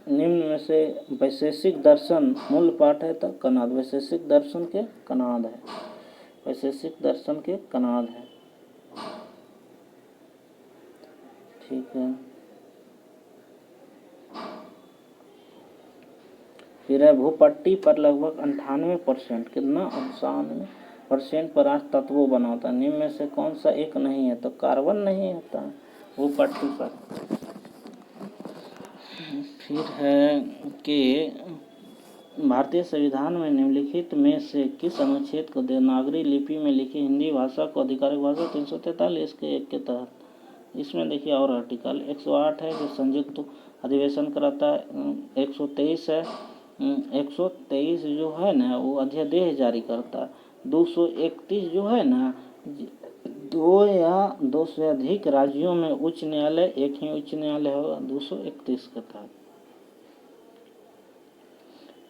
निम्न में से वैशेषिक दर्शन मूल पाठ है तो कनाद, वैशेषिक दर्शन के कनाद है, वैशेषिक दर्शन के कनाद है। ठीक है, फिर है भूपट्टी पर लगभग 98%, कितना 98% पर 8 तत्वों बना होता है। निम्न में से कौन सा एक नहीं है तो कार्बन नहीं होता है भूपट्टी पर। फिर है कि भारतीय संविधान में निम्नलिखित में से किस अनुच्छेद को देवनागरी लिपि में लिखी हिंदी भाषा को आधिकारिक भाषा 343 के 1 के तहत। इसमें देखिए और आर्टिकल 108 है जो संयुक्त अधिवेशन कराता है, 123 है, 123 जो है ना वो अध्यादेश जारी करता है, 231 जो है ना 2 या 2 से अधिक राज्यों में उच्च न्यायालय, एक ही उच्च न्यायालय होगा 231 के तहत।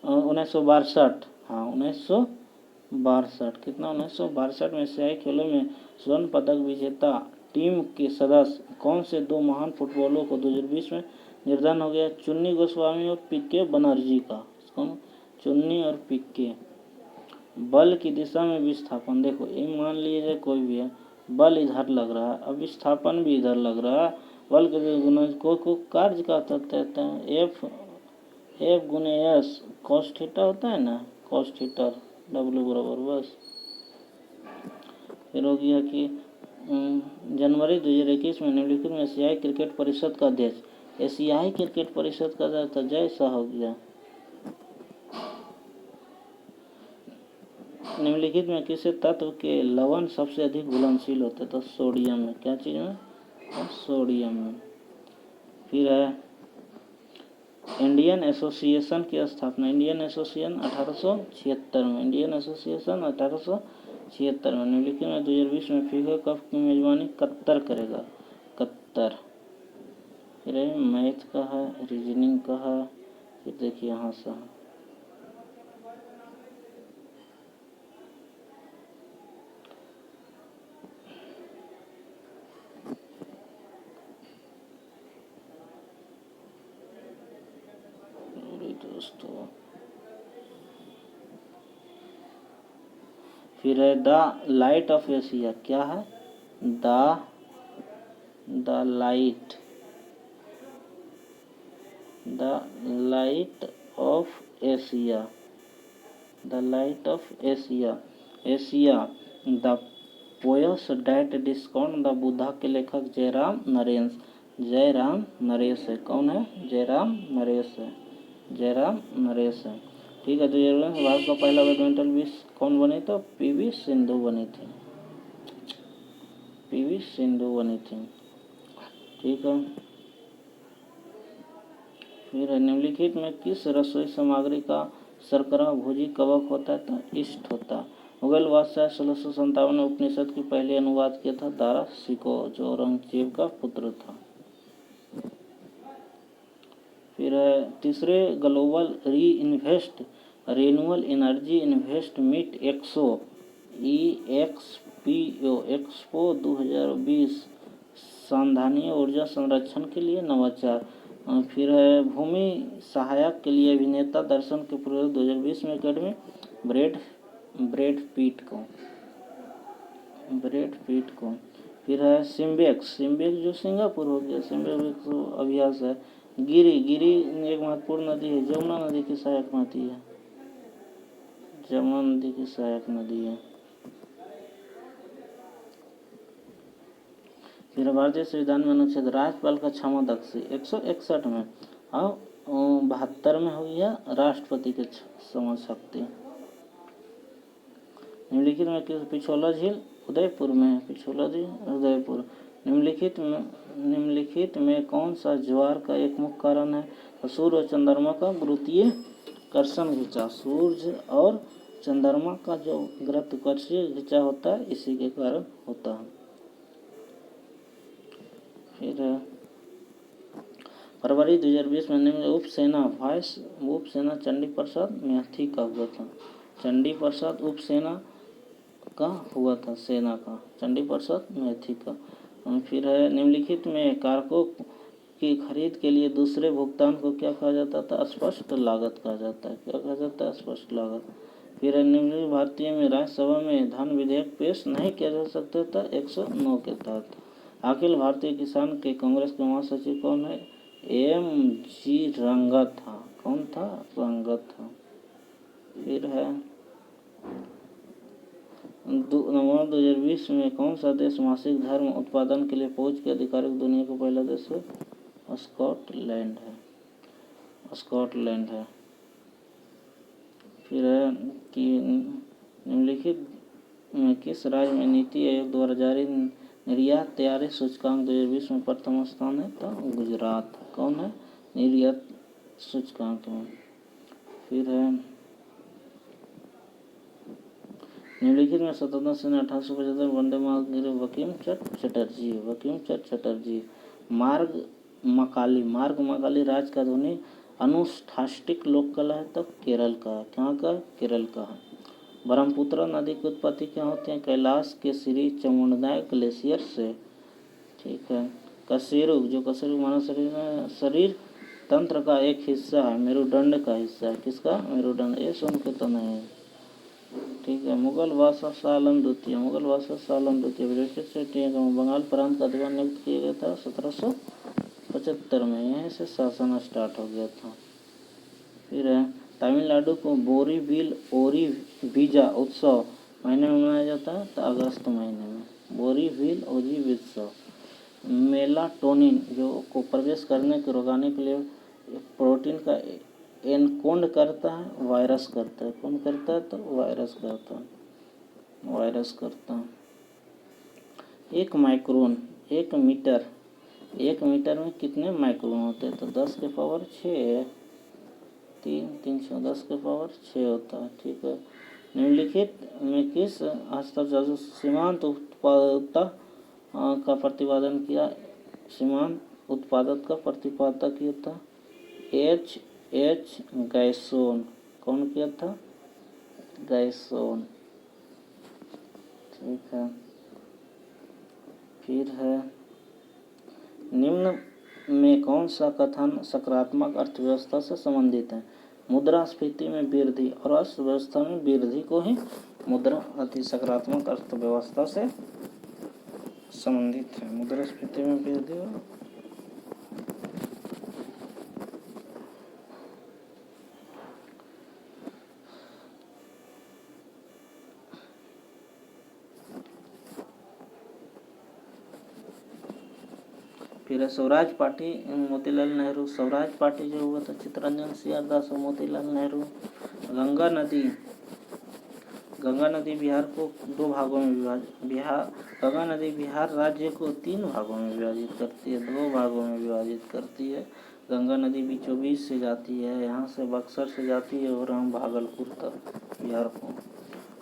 1962, हाँ 1962, कितना 1962 में एशियाई खेलों में स्वर्ण पदक विजेता टीम के सदस्य कौन से 2 महान फुटबॉलरों को 2020 में निर्धन हो गया? चुन्नी गोस्वामी और पीके बनर्जी का। कौन? चुन्नी और पीके। बल की दिशा में विस्थापन, देखो ये मान लीजिए कोई भी है, बल इधर लग रहा है, अब विस्थापन भी इधर लग रहा है, बल के गुना को कार्य का तत्व कहते हैं, एफ गुने एस कॉस थीटा होता है ना, कॉस थीटा डब्ल्यू बराबर बस। फिर हो गया कि जनवरी 2021 में निम्नलिखित में एशियाई क्रिकेट परिषद का अध्यक्ष, एशियाई क्रिकेट परिषद का अध्यक्ष जय शाह हो गया। निम्नलिखित में किसी तत्व के लवण सबसे अधिक घुलनशील होते हैं? तो सोडियम में। क्या चीज़ में? सोडियम में। फिर है इंडियन एसोसिएशन की स्थापना, इंडियन एसोसिएशन 1876 में, इंडियन एसोसिएशन 1876 में। निम्नलिखित में 2020 में फीफा कप की मेजबानी कतर करेगा? कतर। फिर मैथ का है, रीजनिंग का है, फिर देखिए यहाँ से दोस्तों। फिर है द लाइट ऑफ एशिया, क्या है? The light, the light of Asia, the light of Asia, Asia the पोयस डेट डिस्काउंट द बुद्धा के लेखक जयराम नरेश, जयराम नरेश है। कौन है? जयराम नरेश है, जयराम नरेश है। ठीक है, तो ये भारत का पहला बैडमिंटन विश्व कौन बनी? तो पीवी सिंधु बनी थी, पीवी सिंधु बनी थी। ठीक है, फिर निम्नलिखित में किस रसोई सामग्री का शर्करा भोजी कवक होता है? तो ईस्ट होता है। मुगल बादशाह 1657 में उपनिषद की पहले अनुवाद किया था दारा शिको, जो औरंगजेब का पुत्र था। फिर तीसरे global re invest renewable energy invest meet expo 2020 संधानीय ऊर्जा संरक्षण के लिए नवाचार। फिर है भूमि सहायक के लिए अभिनेता दर्शन के प्रयोग 2020 में अकेडमी ब्रेड पीट को। फिर है सिम्बेक्स जो सिंगापुर हो गया, सिम्बेक्स अभ्यास है। गिरी एक महत्वपूर्ण नदी है, जमुना नदी की सहायक नदी है, जमुना नदी की सहायक नदी है। फिर भारतीय संविधान में अनुच्छेद राज्यपाल का क्षमा दक्षी 161 में और 72 में हो गया राष्ट्रपति के क्षमा शक्ति। निम्नलिखित में किस पिछोला झील उदयपुर में, पिछोला झील उदयपुर। निम्नलिखित में कौन सा ज्वार का एक मुख्य कारण है? तो सूर्य और चंद्रमा का गुरुत्वाकर्षण खिंचाव, सूर्य और चंद्रमा का जो गुरुत्वाकर्षीय खिंचाव होता है इसी के कारण होता है। फिर फरवरी 2020 में निम्न उप सेना चंडी प्रसाद मैथी का हुआ था, चंडी प्रसाद उप सेना का हुआ था, सेना का चंडी प्रसाद मैथी का। फिर है निम्नलिखित में कारकों की खरीद के लिए दूसरे भुगतान को क्या कहा जाता था? स्पष्ट लागत कहा जाता है। क्या कहा जाता है? स्पष्ट लागत। फिर निम्नलिखित भारतीय में राज्यसभा में धन विधेयक पेश नहीं किया जा सकता था 109 के तहत। अखिल भारतीय किसान के कांग्रेस के महासचिव कौन है? एम.जी. रंगत था। कौन था? रंगत था। फिर है नवंबर 2020 में कौन सा देश मासिक धर्म उत्पादन के लिए पहुंच के आधिकारिक दुनिया का पहला देश है? स्कॉटलैंड है। स्कॉटलैंड है। फिर है कि निम्नलिखित में किस राज्य में नीति आयोग द्वारा जारी निर्यात तैयारी सूचकांक 2020 में प्रथम स्थान है? तो गुजरात। कौन है? निर्यात सूचकांक में। फिर है निम्नलिखित में स्वतंत्रता सेना 1875 वंदे मातरम बंकिम चंद्र चटर्जी। मार्ग मकाली राज्य का ध्वनि अनुष्ठाष्टिक लोक कला है, तब केरल का। कहाँ का? केरल का। ब्रह्मपुत्र नदी की उत्पत्ति क्या होती है? कैलाश के श्री चामुंडा ग्लेशियर से। ठीक है। कशेरुक, जो कशेरुक मानव शरीर तंत्र का एक हिस्सा है, मेरुदंड का हिस्सा है। किसका? मेरुदंड। ये सुन के तो नहीं। ठीक है। मुगल बादशाह शाह आलम द्वितीय ब्रिटिश से बंगाल प्रांत का दीवान नियुक्त किया गया था 1775 में। यहीं से शासन स्टार्ट हो गया था। फिर है तमिलनाडु को बोरीविल ओरीविजा उत्सव महीने में मनाया जाता है? तो अगस्त महीने में। बोरीविल ओरीविजा। मेलाटोनिन जो को प्रवेश करने को रोकने के लिए प्रोटीन का एनकोड करता है, वायरस करता है। कौन करता है? तो वायरस करता है। एक माइक्रोन, एक मीटर में कितने माइक्रोन होते हैं? तो 10 के पावर 6, 3 10 के पावर 6 होता है। ठीक है। निम्नलिखित में किस हस्ताक्षर सीमांत उत्पादकता का प्रतिपादन किया? सीमांत उत्पादक का प्रतिपादक किया था H. गैसोन। कौन किया था? गैसोन। ठीक है। फिर है निम्न में कौन सा कथन सकारात्मक अर्थव्यवस्था से संबंधित है? मुद्रास्फीति में वृद्धि और अर्थव्यवस्था में वृद्धि को ही मुद्रा अति सकारात्मक अर्थव्यवस्था से संबंधित है। मुद्रास्फीति में वृद्धि और फिर स्वराज पार्टी मोतीलाल नेहरू। स्वराज पार्टी जो हुआ था चित्तरंजन सिंह दास और मोतीलाल नेहरू। गंगा नदी बिहार को 2 भागों में गंगा नदी बिहार राज्य को 3 भागों में विभाजित करती है, 2 भागों में विभाजित करती है। गंगा नदी बीचों बीच से जाती है, यहाँ से बक्सर से जाती है और हम भागलपुर तक बिहार को।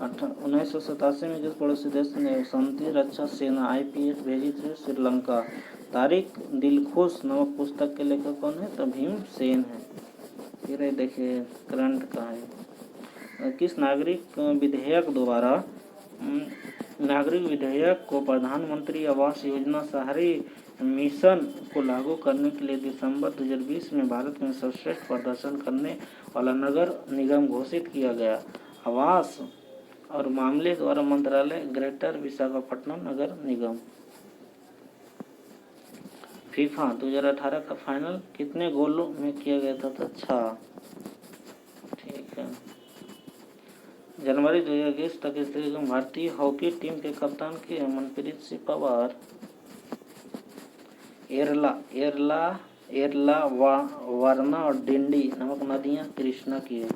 1987 में जिस पड़ोसी देश ने शांति रक्षा सेना IPS भेजी थी श्रीलंका। तारिक दिलखुश नामक पुस्तक के लेखक कौन है? तो भीमसेन है। फिर देखिए करंट का है। किस नागरिक विधेयक को प्रधानमंत्री आवास योजना शहरी मिशन को लागू करने के लिए दिसंबर 2020 में भारत में सर्वश्रेष्ठ प्रदर्शन करने वाला नगर निगम घोषित किया गया? आवास और मामले द्वारा मंत्रालय, ग्रेटर विशाखापट्टनम नगर निगम। फीफा 2018 का फाइनल कितने गोलों में किया गया था? तो 6। ठीक है। जनवरी 2021 तक स्थित भारतीय हॉकी टीम के कप्तान के मनप्रीत सिंह पवार। एरला वारना और डिंडी नामक नदियां कृष्णा की है।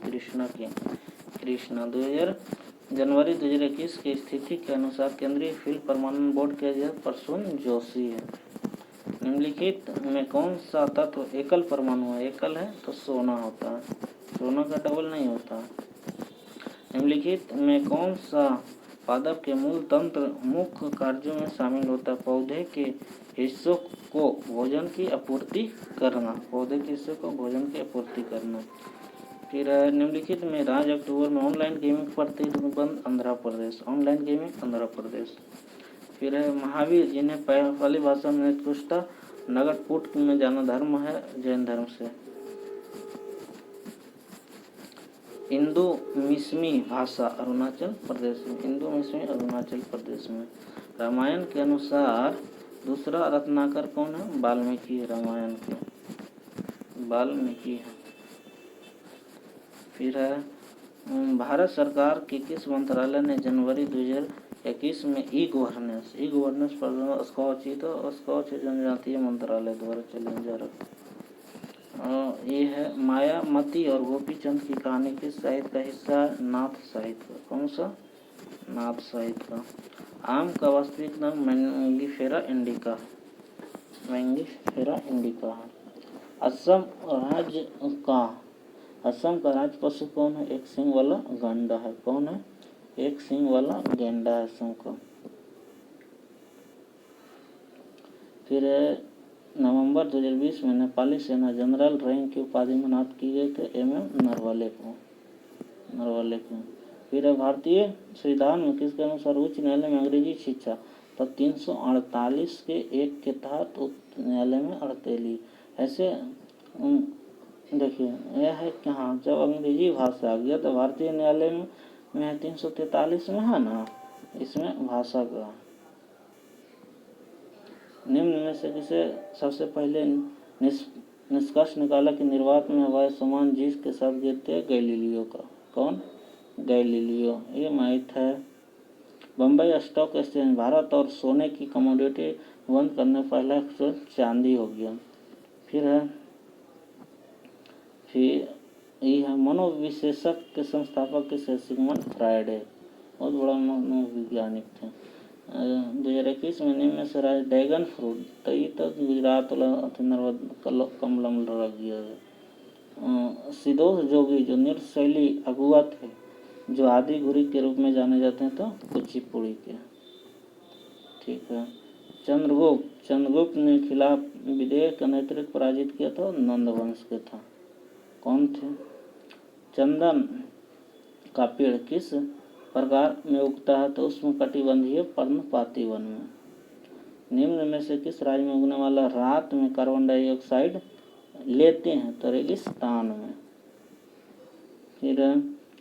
जनवरी 2021 की स्थिति के अनुसार केंद्रीय फिल्म प्रमाणन बोर्ड के अध्यक्ष प्रसून जोशी है। निम्नलिखित में कौन सा तत्व एकल परमाणु है? एकल है तो सोना होता है, सोना का डबल नहीं होता। निम्नलिखित में कौन सा पादप के मूल तंत्र मुख्य कार्यों में शामिल होता है? पौधे के हिस्सों को भोजन की आपूर्ति करना। फिर निम्नलिखित में राज्य अक्टूबर में ऑनलाइन गेमिंग प्रतिबंध आंध्र प्रदेश। फिर है महावीर जिन्हें पाली भाषा में उत्कृष्टता नगरपुट में जाना धर्म है जैन धर्म से। इंडो मिसमी भाषा अरुणाचल प्रदेश में, इंडो मिसमी अरुणाचल प्रदेश में। रामायण के अनुसार दूसरा रत्नाकर कौन है? वाल्मीकि है, रामायण के वाल्मीकि है। फिर है भारत सरकार के किस मंत्रालय ने जनवरी 2021 में ई गवर्नेंस पर स्कॉच जनजातीय मंत्रालय द्वारा चैलेंजर रखा। ये है मायामती और गोपीचंद की कहानी किस साहित्य का हिस्सा है? नाथ साहित्य का। कौन सा? नाथ साहित्य का। आम का वास्तविक नाम मैंगीफेरा इंडिका है। असम का राज पशु कौन है? एक सींग वाला गैंडा है। कौन है? एक सींग वाला गैंडा है असम का। फिर नवंबर 2020 में नेपाली सेना जनरल रैंक की उपाधि में नामित किए गए थे MM नरवले को। फिर भारतीय संविधान में किसके अनुसार उच्च न्यायालय में अंग्रेजी शिक्षा तो 348 के 1 के तहत उच्च न्यायालय में 48। ऐसे देखिए यह है कि हाँ जब अंग्रेजी भाषा आ गया तो भारतीय न्यायालय में है 343 में है ना, इसमें भाषा का। निम्न में से किसे सबसे पहले निष्कर्ष निकाला कि निर्वात में हवाई समान जिस के साथ गिरते गैलीलियो का? कौन? गैलीलियो। ये माइथ है। बम्बई स्टॉक एक्सचेंज भारत और सोने की कमोडिटी बंद करने पहला चांदी हो गया। फिर ये है मनोविशेषक के संस्थापक किसे? सिगमंड फ्रायड है, बहुत बड़ा मनोवैज्ञानिक थे। 2021 में निम्न से राज्य ड्रैगन फ्रूट तो गुजरात वाला कमलम रख दिया है। सिद्धोष जोगी जो नृत्य शैली अगुआ थे जो आदि गुरी के रूप में जाने जाते हैं तो कुचिपुड़ी के। ठीक है। चंद्रगुप्त ने खिलाफ विदेह का नेतृत्व पराजित किया था नंद वंश के था। कौन थे? चंदन का पेड़ किस प्रकार में उगता है? तो उसमें कटिबंधीय पर्णपाती वन में। निम्न में से किस राज्य में उगने वाला रात में कार्बन डाइऑक्साइड लेते हैं? तो रेगिस्तान में। फिर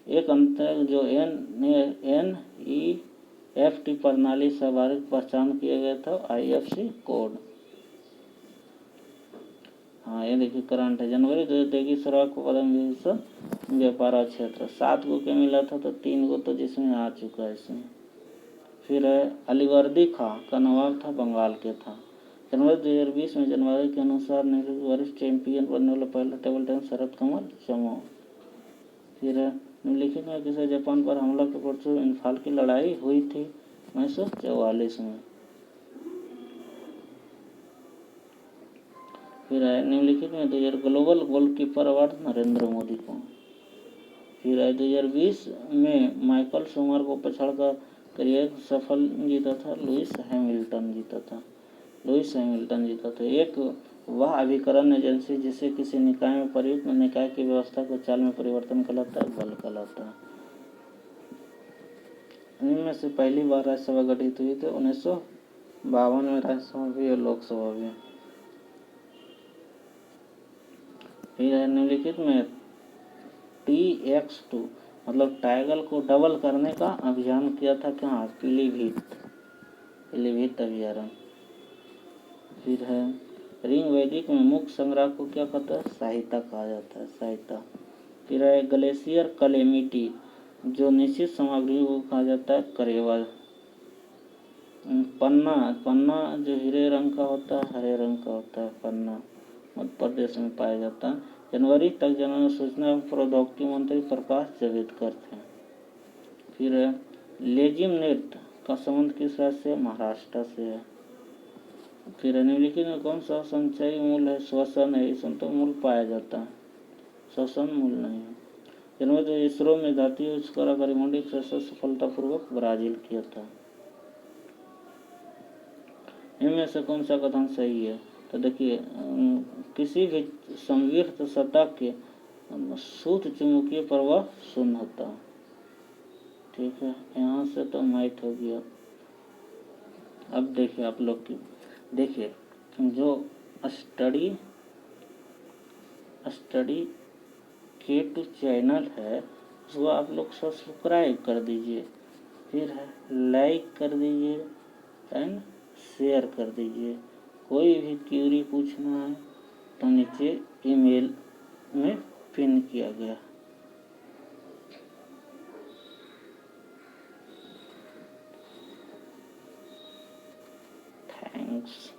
एक अंतर जो NEFT प्रणाली से आधारित पहचान किया गया था IFC कोड। हाँ ये देखिए करंट है। जनवरी 2023 सड़क पदम व्यापार क्षेत्र 7 गो के मिला था तो 3 गो तो जिसमें आ चुका है इसमें। फिर अलीवर्दी खां का नवाब था बंगाल के था। जनवरी 2020 में जनवरी के अनुसार वरिष्ठ चैंपियन बनने वाला पहला टेबल टेनिस शरद कमल चमो। फिर निम्नलिखित में किसे जापान पर हमला के परसों इम्फाल की लड़ाई हुई थी? 1944 में। फिर निम्नलिखित में 2000 global goalkeeper award Narendra Modi को। फिर 2020 में माइकल शूमाकर को पछाड़कर करियर सफल जीता था लुइस हैमिल्टन जीता था। एक वह अभिकरण एजेंसी जिसे किसी निकाय में प्रयुक्त निकाय की व्यवस्था को चाल में परिवर्तन कहलाता है बल कहलाता है। इनमें से पहली बार राज्यसभा गठित हुई थी 1952 में राज्यसभा भी और लोकसभा भी। फिर निम्नलिखित में TX2 मतलब टाइगर को डबल करने का अभियान किया था कहाँ? पीलीभीत अभियान। फिर है रिंग वैदिक में मुख्य संग्रह को क्या कहता है? साहित्य कहा जाता है, साहित्य। फिर है ग्लेशियर कलेमिटी जो निश्चित सामग्री को कहा जाता है करेवा। पन्ना जो हरे रंग का होता है पन्ना मध्य प्रदेश में पाया जाता है। जनवरी तक सूचना एवं प्रौद्योगिकी मंत्री प्रकाश जावड़ेकर थे। फिर लेजिम नृत्य का संबंध किस राज्य से? महाराष्ट्र से है। फिर निम्नलिखित में कौन सा संचयी मूल है? श्वसन है, इसमें तो मूल पाया जाता है, श्वसन मूल नहीं है। जनवरी इसरो में धातु कराकारी मंडी सफलतापूर्वक ब्राजील किया था। इनमें से कौन सा कथन सही है? तो देखिए किसी भी संविर्त सतह के शुद्ध चुंबकीय प्रवाह शून्य होता है। ठीक है, यहाँ से तो माइट हो गया। अब देखिए आप लोग की देखिए जो स्टडी के टू चैनल है उसको आप लोग सब्सक्राइब कर दीजिए, फिर है लाइक कर दीजिए एंड शेयर कर दीजिए। कोई भी क्यूरी पूछना है तो नीचे ईमेल में पिन किया गया। थैंक्स।